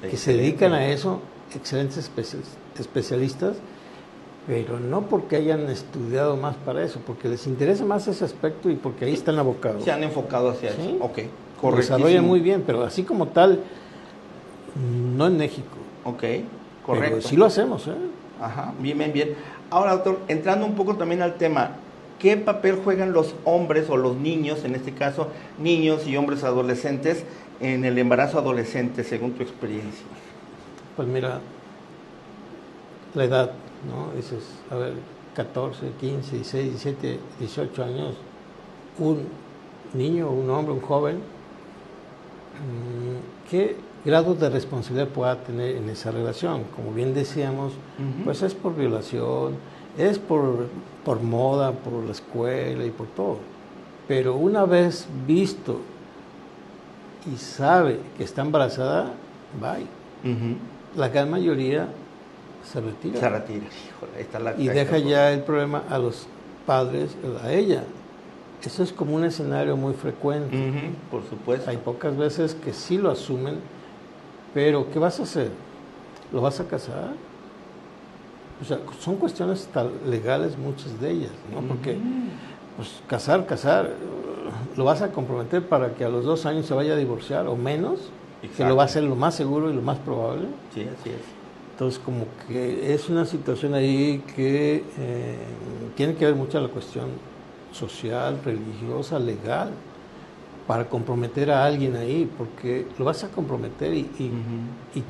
que se dedican a eso, excelentes especialistas, pero no porque hayan estudiado más para eso, porque les interesa más ese aspecto y porque ahí están abocados. Se han enfocado hacia eso. Ok, correcto. Desarrollan muy bien, pero así como tal, no en México. Ok, correcto. Pero sí lo hacemos, ¿eh? Ajá, bien. Ahora, doctor, entrando un poco también al tema, ¿qué papel juegan los hombres o los niños, en este caso, niños y hombres adolescentes, en el embarazo adolescente, según tu experiencia? Pues mira, la edad, ¿no? Dices, a ver, 14, 15, 16, 17, 18 años, un niño, un hombre, un joven, ¿qué grado de responsabilidad pueda tener en esa relación? Como bien decíamos, pues es por violación, es por moda, por la escuela y por todo. Pero una vez visto y sabe que está embarazada, bye. La gran mayoría se retira. Híjole, ahí está y deja ya el problema a los padres, a ella. Eso es como un escenario muy frecuente. Por supuesto. Hay pocas veces que sí lo asumen, pero ¿qué vas a hacer? ¿Lo vas a casar? O sea, son cuestiones legales muchas de ellas, ¿no? Porque, pues, casar, lo vas a comprometer para que a los 2 años se vaya a divorciar o menos, que lo va a hacer lo más seguro y lo más probable. Sí, así es. Entonces, como que es una situación ahí que tiene que ver mucho la cuestión social, religiosa, legal, para comprometer a alguien ahí, porque lo vas a comprometer y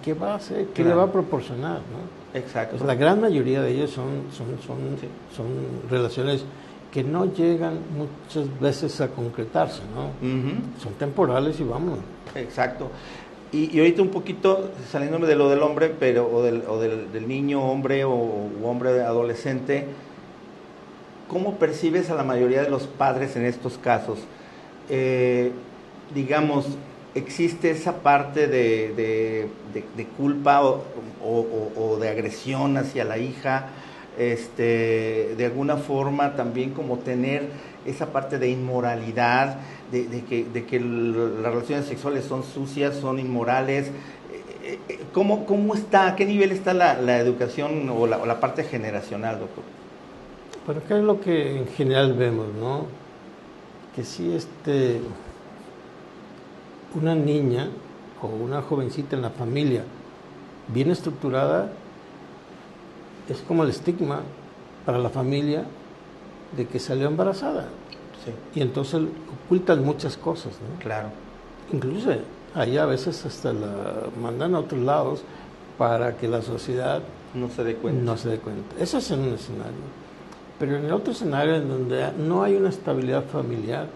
¿qué va a hacer? ¿Qué le va a proporcionar? ¿no? Exacto. Pues la gran mayoría de ellos son relaciones que no llegan muchas veces a concretarse, ¿no? Son temporales y vámonos. Exacto. Y ahorita un poquito, saliéndome de lo del hombre, o del niño hombre o hombre adolescente, ¿cómo percibes a la mayoría de los padres en estos casos? Digamos, ¿existe esa parte de culpa o de agresión hacia la hija? De alguna forma también como tener esa parte de inmoralidad, de que las relaciones sexuales son sucias, son inmorales. ¿Cómo está, a qué nivel está la educación o la parte generacional, doctor? Bueno, ¿qué es lo que en general vemos, no? Que si una niña o una jovencita en la familia bien estructurada, es como el estigma para la familia de que salió embarazada. Sí. Y entonces ocultan muchas cosas, ¿no? Claro. Incluso allá a veces hasta la mandan a otros lados para que la sociedad no se dé cuenta. Eso es en un escenario. Pero en el otro escenario, en donde no hay una estabilidad familiar,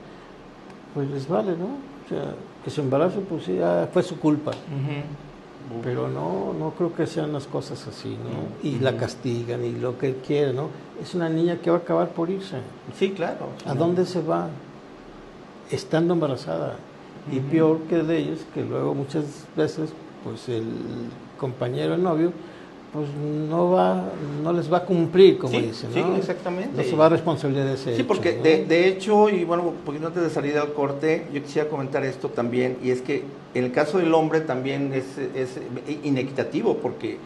pues les vale, ¿no? O sea, que su embarazo, pues sí, fue su culpa. Pero no creo que sean las cosas así, ¿no? Y la castigan y lo que él quiere, ¿no? Es una niña que va a acabar por irse. Sí, claro. ¿A dónde se va? Estando embarazada. Y peor que de ellos, que luego muchas veces, pues el compañero, el novio, pues no les va a cumplir, como dicen, ¿no? Sí, exactamente. No se va a responsabilidad de ese Sí, hecho, porque ¿no? de hecho, y bueno, un poquito antes de salir al corte, yo quisiera comentar esto también, y es que en el caso del hombre también es inequitativo, porque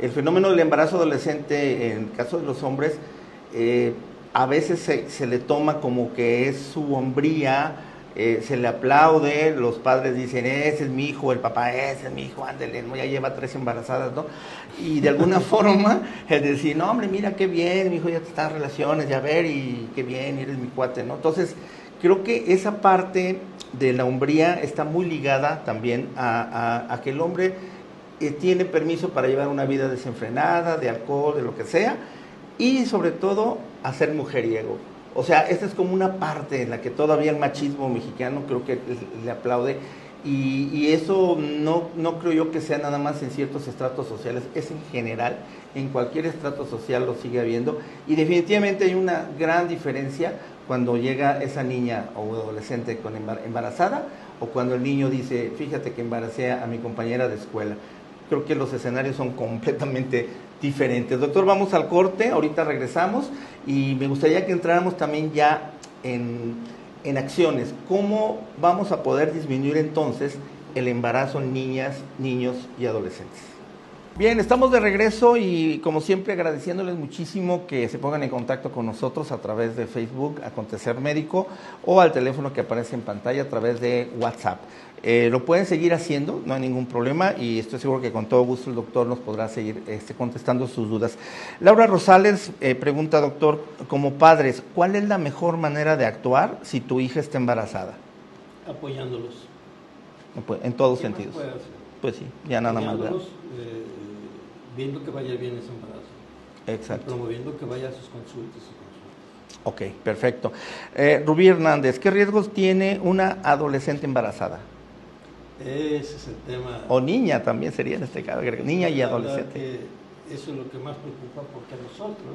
el fenómeno del embarazo adolescente, en el caso de los hombres, a veces se le toma como que es su hombría, se le aplaude, los padres dicen, ese es mi hijo, el papá, ese es mi hijo, ándale, ¿no? Ya lleva 3 embarazadas, ¿no? Y de alguna forma, es decir, no, hombre, mira qué bien, mi hijo ya está en relaciones, ya ver, y qué bien, eres mi cuate, ¿no? Entonces, creo que esa parte de la hombría está muy ligada también a que el hombre tiene permiso para llevar una vida desenfrenada, de alcohol, de lo que sea, y sobre todo, a ser mujeriego. O sea, esta es como una parte en la que todavía el machismo mexicano creo que le aplaude y eso no creo yo que sea nada más en ciertos estratos sociales, es en general, en cualquier estrato social lo sigue habiendo y definitivamente hay una gran diferencia cuando llega esa niña o adolescente con embarazada, o cuando el niño dice, fíjate que embaracé a mi compañera de escuela. Creo que los escenarios son completamente diferentes. Doctor, vamos al corte, ahorita regresamos y me gustaría que entráramos también ya en acciones. ¿Cómo vamos a poder disminuir entonces el embarazo en niñas, niños y adolescentes? Bien, estamos de regreso y como siempre agradeciéndoles muchísimo que se pongan en contacto con nosotros a través de Facebook, Acontecer Médico, o al teléfono que aparece en pantalla a través de WhatsApp. Lo pueden seguir haciendo, no hay ningún problema, y estoy seguro que con todo gusto el doctor nos podrá seguir contestando sus dudas. Laura Rosales pregunta, doctor, como padres, ¿cuál es la mejor manera de actuar si tu hija está embarazada? Apoyándolos. En todos sentidos. Pues sí, ya nada más. Viendo que vaya bien ese embarazo. Exacto. Promoviendo que vaya a sus consultas. Ok, perfecto. Rubí Hernández, ¿qué riesgos tiene una adolescente embarazada? Ese es el tema. O niña también sería en este caso, niña y adolescente. Eso es lo que más preocupa, porque a nosotros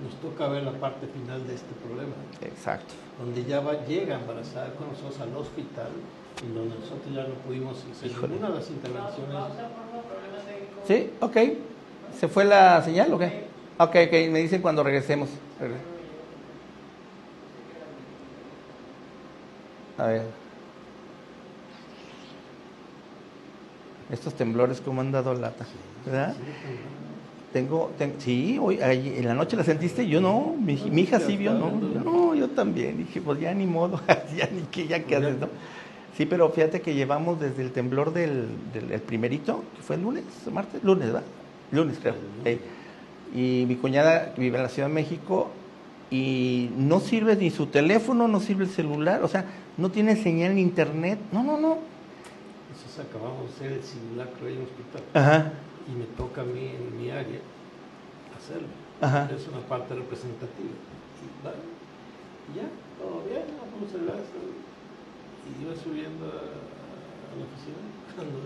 nos toca ver la parte final de este problema. Exacto. Donde ya llega embarazada con nosotros al hospital, y donde nosotros ya no pudimos hacer ninguna de las intervenciones. Sí, ok. ¿Se fue la señal o qué? Ok, me dicen cuando regresemos. A ver. Estos temblores cómo han dado lata, ¿verdad? Sí, hoy en la noche la sentiste, yo no, mi hija sí vio, no, yo también, dije, pues ya ni modo, ya qué haces, ¿no? Sí, pero fíjate que llevamos desde el temblor del primerito, que fue el lunes, martes, lunes, ¿verdad? Lunes, creo. Y mi cuñada vive en la Ciudad de México y no sirve ni su teléfono, no sirve el celular, o sea, no tiene señal en internet, no. Entonces acabamos de hacer el simulacro ahí en el hospital. Ajá. Y me toca a mí en mi área hacerlo. Ajá. Es una parte representativa. Y ya, todo bien, vamos a hablar. Y iba subiendo a la oficina cuando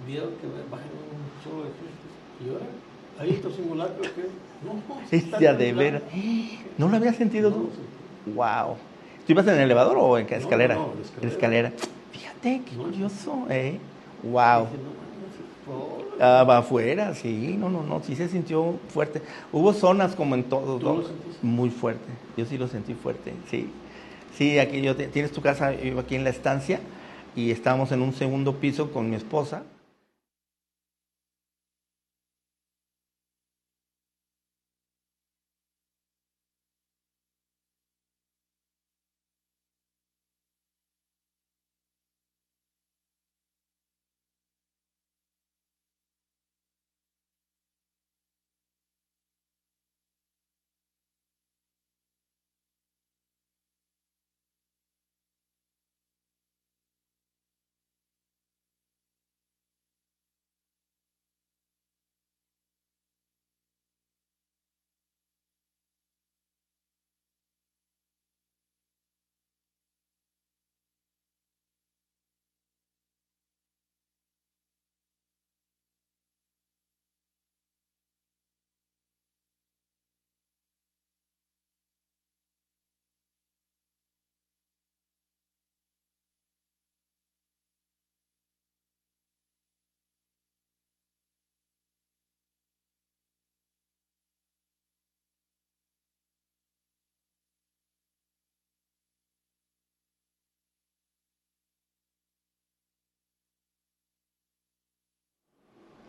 vieron que me bajan un show de gente. Y ahora, ahí está el simulacro que no. Es ya de veras. ¿No lo había sentido tú? Wow. ¿Tú ibas en el elevador o en escalera? No, en escalera. Fíjate, qué curioso, Wow. Va afuera, sí, no, sí se sintió fuerte. Hubo zonas como en todos, ¿no? Muy fuerte. Yo sí lo sentí fuerte, sí. Sí, aquí tienes tu casa, yo vivo aquí en la estancia y estábamos en un segundo piso con mi esposa.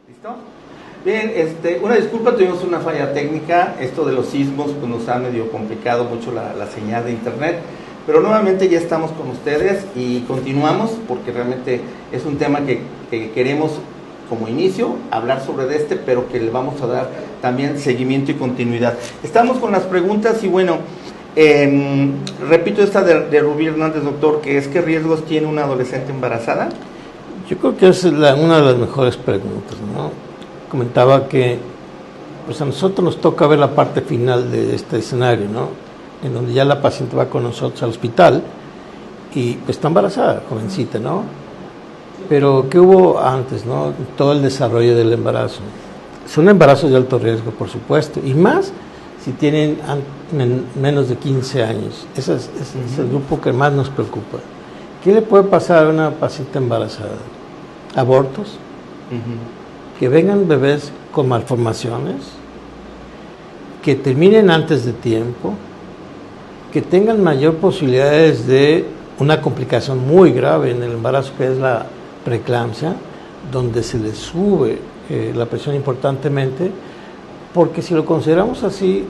¿Listo? Bien, una disculpa, tuvimos una falla técnica. Esto de los sismos pues nos ha medio complicado mucho la señal de internet, pero nuevamente ya estamos con ustedes y continuamos porque realmente es un tema que queremos como inicio hablar sobre pero que le vamos a dar también seguimiento y continuidad. Estamos con las preguntas y bueno, repito esta de Rubí Hernández, doctor, que es: ¿qué riesgos tiene una adolescente embarazada? Yo creo que es una de las mejores preguntas, ¿no? Comentaba que pues a nosotros nos toca ver la parte final de este escenario, ¿no? En donde ya la paciente va con nosotros al hospital y pues está embarazada, jovencita, ¿no? Pero ¿qué hubo antes, no? Todo el desarrollo del embarazo. Son embarazos de alto riesgo, por supuesto, y más si tienen menos de 15 años. Ese es el grupo que más nos preocupa. ¿Qué le puede pasar a una paciente embarazada? Abortos, que vengan bebés con malformaciones, que terminen antes de tiempo, que tengan mayor posibilidades de una complicación muy grave en el embarazo, que es la preeclampsia, donde se les sube la presión importantemente, porque si lo consideramos así,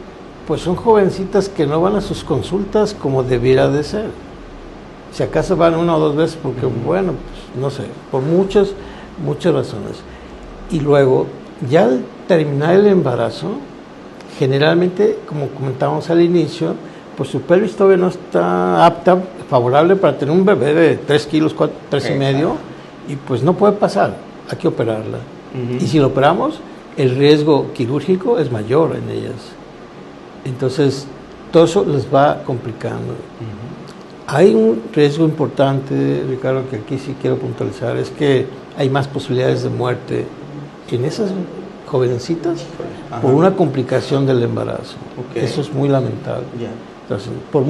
pues son jovencitas que no van a sus consultas como debiera de ser. Si acaso van una o dos veces, porque bueno, pues no sé, por muchas razones. Y luego, ya al terminar el embarazo, generalmente, como comentábamos al inicio, pues su pelvis todavía no está apta, favorable para tener un bebé de 3 kilos, 3 y medio, y pues no puede pasar, hay que operarla. Y si lo operamos, el riesgo quirúrgico es mayor en ellas. Entonces, todo eso les va complicando. Hay un riesgo importante, Ricardo, que aquí sí quiero puntualizar, es que hay más posibilidades de muerte en esas jovencitas por una complicación del embarazo. Eso es muy lamentable. Entonces, por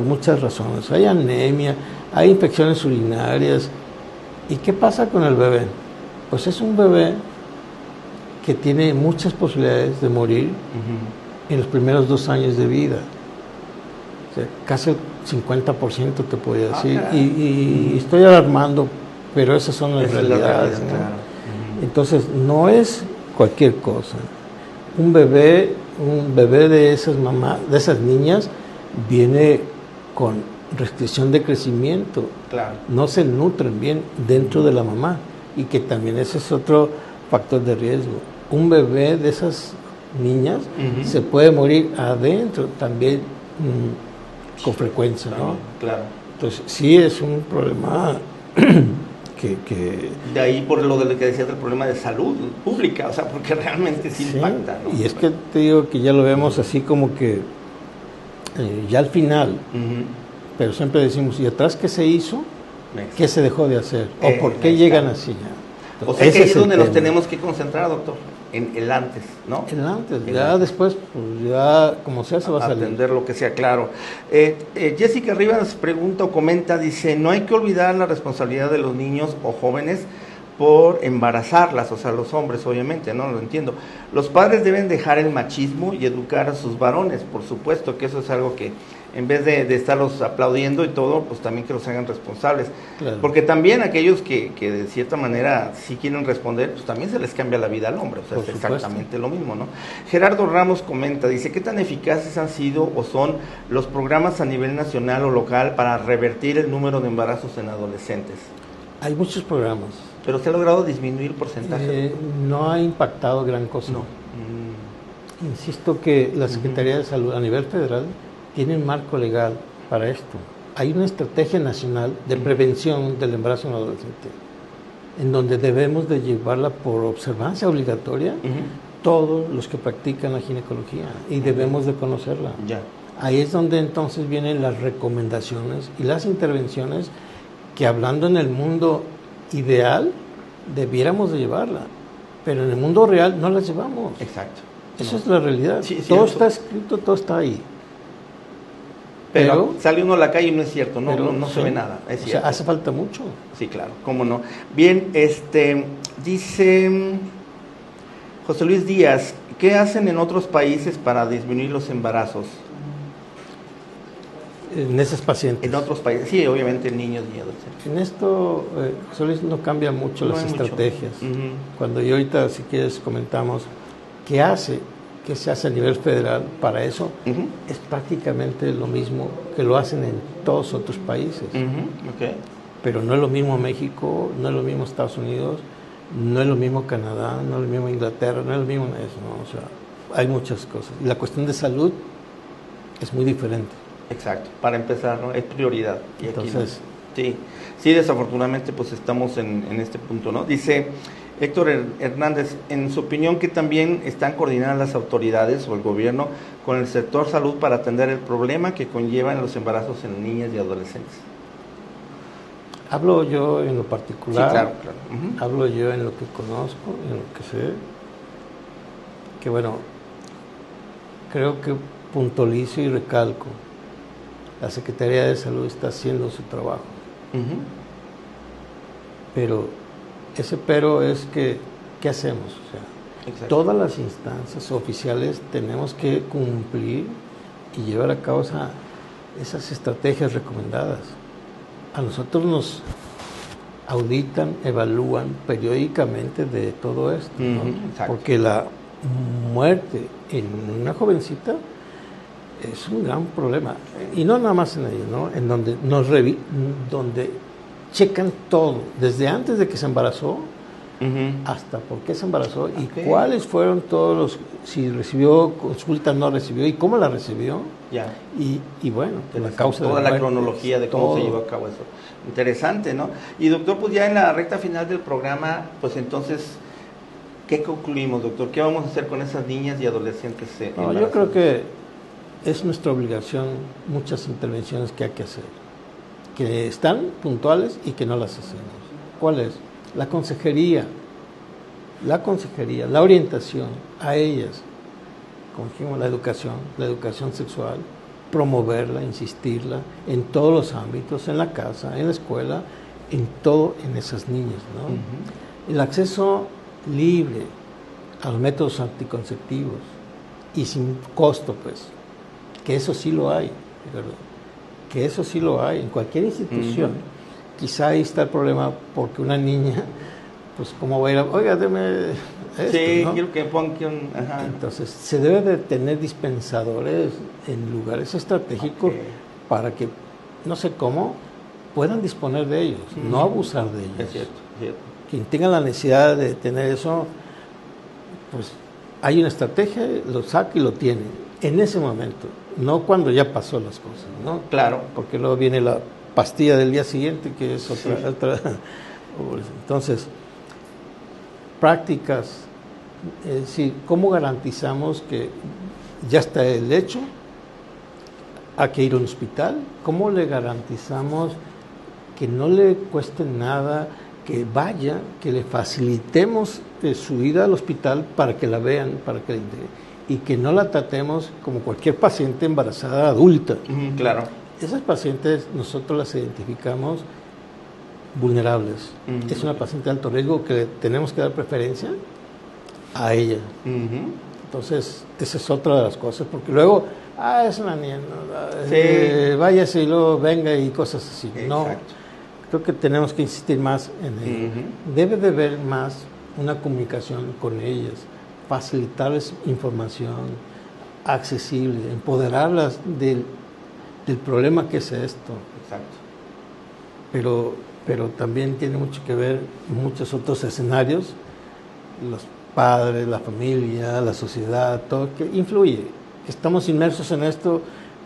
muchas razones. Hay anemia, hay infecciones urinarias. ¿Y qué pasa con el bebé? Pues es un bebé que tiene muchas posibilidades de morir en los primeros 2 años de vida. O sea, casi el 50% te podría decir. Y estoy alarmando, pero esas son las realidades. ¿No? Claro. Entonces, no es cualquier cosa. Un bebé de esas mamás, de esas niñas, viene con restricción de crecimiento. Claro. No se nutren bien dentro de la mamá, y que también ese es otro factor de riesgo. Un bebé de esas niñas se puede morir adentro también con frecuencia, ¿no? Claro. Entonces, sí es un problema que... De ahí por lo de lo que decías del problema de salud pública, o sea, porque realmente sí impacta, ¿no? Y es que te digo que ya lo vemos así como que ya al final, pero siempre decimos, ¿y atrás qué se hizo? ¿Qué se dejó de hacer? ¿O por qué llegan así ya? Entonces, o sea que ahí es donde nos tenemos que concentrar, doctor, en el antes, ¿no? El antes, ya después, pues ya como sea se va a salir. Atender lo que sea, claro. Jessica Rivas pregunta o comenta, dice, no hay que olvidar la responsabilidad de los niños o jóvenes por embarazarlas, o sea, los hombres, obviamente, no lo entiendo. Los padres deben dejar el machismo y educar a sus varones, por supuesto que eso es algo que, en vez de estarlos aplaudiendo y todo, pues también que los hagan responsables. Claro. Porque también aquellos que de cierta manera sí quieren responder, pues también se les cambia la vida al hombre, o sea, es exactamente lo mismo, ¿no? Gerardo Ramos comenta, dice, ¿qué tan eficaces han sido o son los programas a nivel nacional o local para revertir el número de embarazos en adolescentes? Hay muchos programas. ¿Pero se ha logrado disminuir el porcentaje? No ha impactado gran cosa. No. Insisto que la Secretaría de Salud a nivel federal tiene un marco legal para esto. Hay una estrategia nacional de prevención del embarazo en adolescente, en donde debemos de llevarla por observancia obligatoria todos los que practican la ginecología, y debemos de conocerla. Ya. Ahí es donde entonces vienen las recomendaciones y las intervenciones que, hablando en el mundo ideal, debiéramos de llevarla, pero en el mundo real no las llevamos. Exacto. Esa es la realidad. Sí, todo está escrito, todo está ahí. Pero sale uno a la calle y no es cierto, no se ve nada. Es cierto. O sea, hace falta mucho. Sí, claro, cómo no. Bien, dice José Luis Díaz, ¿qué hacen en otros países para disminuir los embarazos? En esos pacientes. En otros países, sí, obviamente en niños y adolescentes. En esto, José Luis, no cambia mucho las estrategias. Cuando yo ahorita, si quieres, comentamos qué se hace a nivel federal para eso, es prácticamente lo mismo que lo hacen en todos otros países. Pero no es lo mismo México, no es lo mismo Estados Unidos, no es lo mismo Canadá, no es lo mismo Inglaterra, no es lo mismo eso, ¿no? O sea, hay muchas cosas. Y la cuestión de salud es muy diferente. Exacto, para empezar, ¿no? Es prioridad. Y entonces, aquí no. Sí, desafortunadamente pues estamos en este punto, ¿no? Dice Héctor Hernández, en su opinión, ¿que también están coordinadas las autoridades o el gobierno con el sector salud para atender el problema que conllevan los embarazos en niñas y adolescentes? Hablo yo en lo particular, sí, claro. Hablo yo en lo que conozco, en lo que sé, que bueno, creo que puntualizo y recalco, la Secretaría de Salud está haciendo su trabajo. Pero ese pero es que, ¿qué hacemos? O sea, todas las instancias oficiales tenemos que cumplir y llevar a cabo esas estrategias recomendadas. A nosotros nos auditan, evalúan periódicamente de todo esto, ¿no? Porque la muerte en una jovencita es un gran problema, y no nada más en ello, ¿no? En donde donde checan todo, desde antes de que se embarazó hasta por qué se embarazó y cuáles fueron todos los, si recibió consulta, no recibió y cómo la recibió. Y bueno, la causa toda la cronología de cómo se llevó a cabo eso. Interesante, ¿no? Y doctor, pues ya en la recta final del programa, pues entonces, ¿qué concluimos, doctor? ¿Qué vamos a hacer con esas niñas y adolescentes? Yo creo que es nuestra obligación muchas intervenciones que hay que hacer, que están puntuales y que no las hacemos. ¿Cuál es? La consejería, la orientación a ellas, como dijimos, la educación sexual, promoverla, insistirla en todos los ámbitos, en la casa, en la escuela, en todo, en esas niñas, ¿no? El acceso libre a los métodos anticonceptivos y sin costo, pues, que eso sí lo hay, ¿verdad? Que eso sí lo hay en cualquier institución. Quizá ahí está el problema, porque una niña, pues cómo va a ir, oiga, deme esto, sí, ¿no? quiero que ponga un... Entonces, se debe de tener dispensadores en lugares estratégicos para que, no sé cómo, puedan disponer de ellos, no abusar de ellos. Es cierto. Quien tenga la necesidad de tener eso, pues hay una estrategia, lo saca y lo tiene en ese momento, no cuando ya pasó las cosas, ¿no? Claro. Porque luego viene la pastilla del día siguiente, que es otra. Entonces, prácticas, es decir, ¿cómo garantizamos que ya está el hecho? Hay que ir a un hospital. ¿Cómo le garantizamos que no le cueste nada, que vaya, que le facilitemos su ida al hospital para que la vean, y que no la tratemos como cualquier paciente embarazada adulta? Claro. Esas pacientes nosotros las identificamos vulnerables. Es una paciente de alto riesgo que tenemos que dar preferencia a ella. Entonces, esa es otra de las cosas, porque luego, es una niña, váyase y luego venga y cosas así. Exacto. No, creo que tenemos que insistir más en ello. Debe de haber más una comunicación con ellas, facilitarles información accesible, empoderarlas del problema que es esto. Exacto. Pero también tiene mucho que ver muchos otros escenarios, los padres, la familia, la sociedad, todo que influye. Estamos inmersos en esto,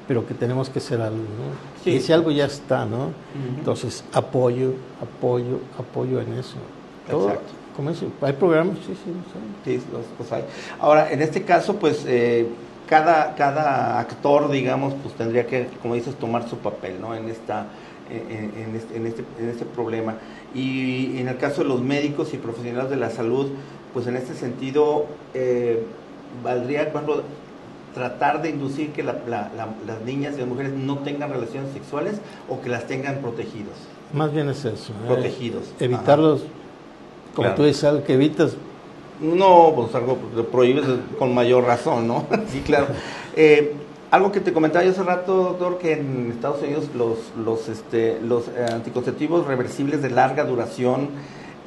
pero que tenemos que hacer algo, ¿no? Sí. Y si algo ya está, ¿no? Entonces, apoyo en eso. Todo, exacto. Como eso, ¿hay programas? Sí, los hay. Ahora, en este caso, pues, cada actor, digamos, pues tendría que, como dices, tomar su papel, ¿no? En este problema. Y en el caso de los médicos y profesionales de la salud, pues en este sentido, valdría, por ejemplo, tratar de inducir que las niñas y las mujeres no tengan relaciones sexuales o que las tengan protegidas. Más bien es eso. Protegidos. Evitarlos, como claro. Tú dices, algo que evitas. No, pues algo que prohíbes con mayor razón, ¿no? Sí, claro. Algo que te comentaba yo hace rato, doctor, que en Estados Unidos los anticonceptivos reversibles de larga duración,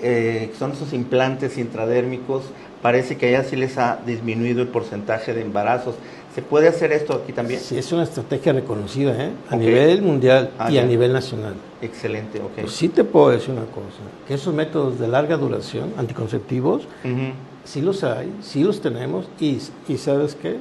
que son esos implantes intradérmicos, parece que allá sí les ha disminuido el porcentaje de embarazos. ¿Se puede hacer esto aquí también? Sí, es una estrategia reconocida, a nivel mundial y a nivel nacional. Excelente, ok. Pues sí te puedo decir una cosa, que esos métodos de larga duración, anticonceptivos, sí los hay, sí los tenemos, y ¿sabes qué?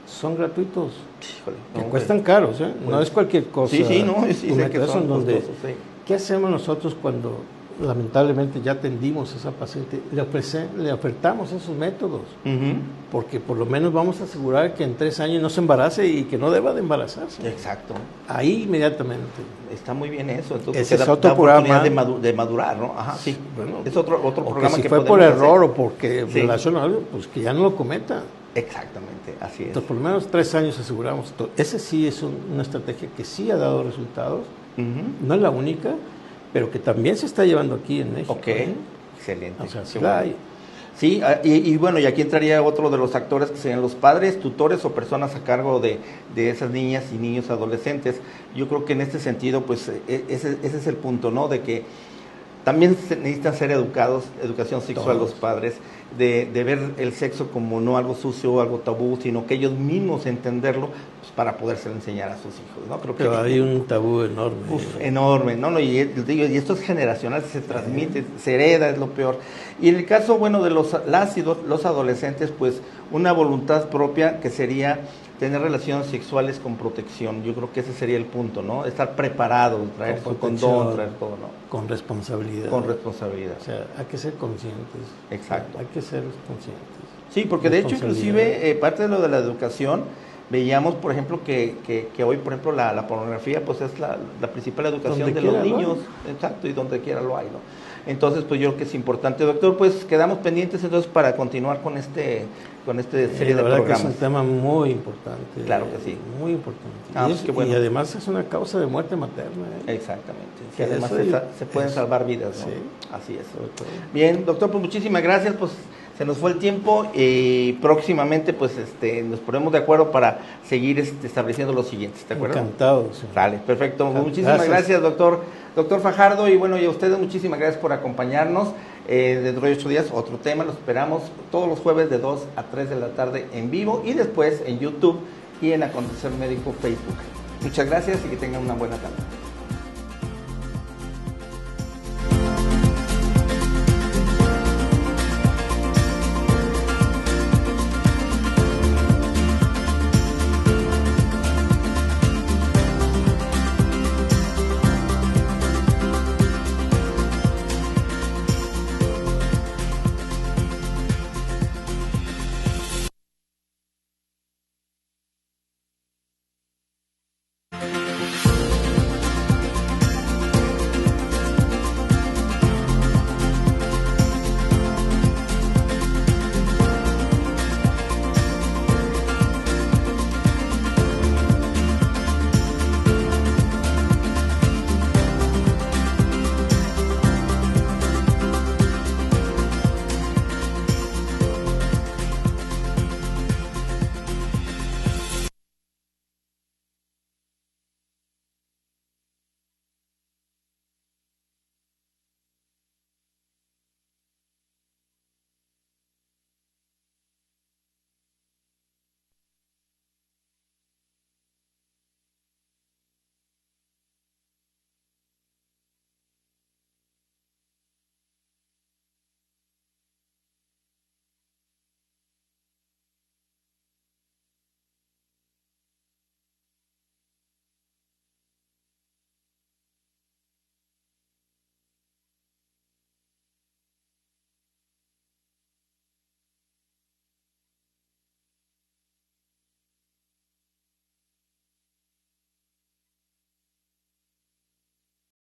Son gratuitos. Híjole, que cuestan caros, ¿eh? No es cualquier cosa. Sí, no, sí sé que son donde, costosos, sí. ¿Qué hacemos nosotros cuando lamentablemente ya atendimos a esa paciente? Le ofertamos esos métodos, porque por lo menos vamos a asegurar que en 3 años no se embarace y que no deba de embarazarse. Exacto. Ahí inmediatamente. Está muy bien eso. Entonces, ese es otro programa de madurar, ¿no? Ajá, sí. Bueno, es otro programa si que fue por error hacer. o porque relacionado, pues que ya no lo cometa. Exactamente, así es. Entonces, por lo menos 3 años aseguramos esto. Ese sí es una estrategia que sí ha dado resultados. No es la única, pero que también se está llevando aquí en México. Ok, excelente. O sea, sí la hay. Sí, y bueno, y aquí entraría otro de los actores que serían los padres, tutores o personas a cargo de esas niñas y niños adolescentes. Yo creo que en este sentido, pues ese es el punto, ¿no? De que también se necesitan ser educados, educación sexual los padres, de ver el sexo como no algo sucio o algo tabú, sino que ellos mismos entenderlo pues, para podérselo enseñar a sus hijos, ¿no? Creo que pero hay un tabú enorme. Enorme, ¿no? Y esto es generacional, se transmite, se hereda, es lo peor. Y en el caso, bueno, de los adolescentes, pues una voluntad propia que sería tener relaciones sexuales con protección. Yo creo que ese sería el punto, ¿no? Estar preparado, traer su condón, traer todo, ¿no? Con responsabilidad. Con responsabilidad. O sea, hay que ser conscientes. Exacto. Hay que ser conscientes. Sí, porque de hecho, inclusive, parte de lo de la educación, veíamos, por ejemplo, que hoy, por ejemplo, la pornografía, pues es la principal educación de los niños. Exacto, y donde quiera lo hay, ¿no? Entonces, pues yo creo que es importante. Doctor, pues quedamos pendientes entonces para continuar con serie de programas. Que es un tema muy importante. Claro que sí. Muy importante. Bueno. Y además es una causa de muerte materna. Exactamente. Que además se pueden salvar vidas, ¿no? Sí. Así es. Bien, doctor, pues muchísimas gracias. Pues se nos fue el tiempo y próximamente pues nos ponemos de acuerdo para seguir estableciendo los siguientes, ¿de acuerdo? Encantado. Sí. Vale, perfecto. Muchísimas gracias, doctor Fajardo, y bueno, y a ustedes muchísimas gracias por acompañarnos. Dentro de 8 días otro tema, los esperamos todos los jueves de 2 a 3 de la tarde en vivo y después en YouTube y en Acontecer Médico Facebook. Muchas gracias y que tengan una buena tarde.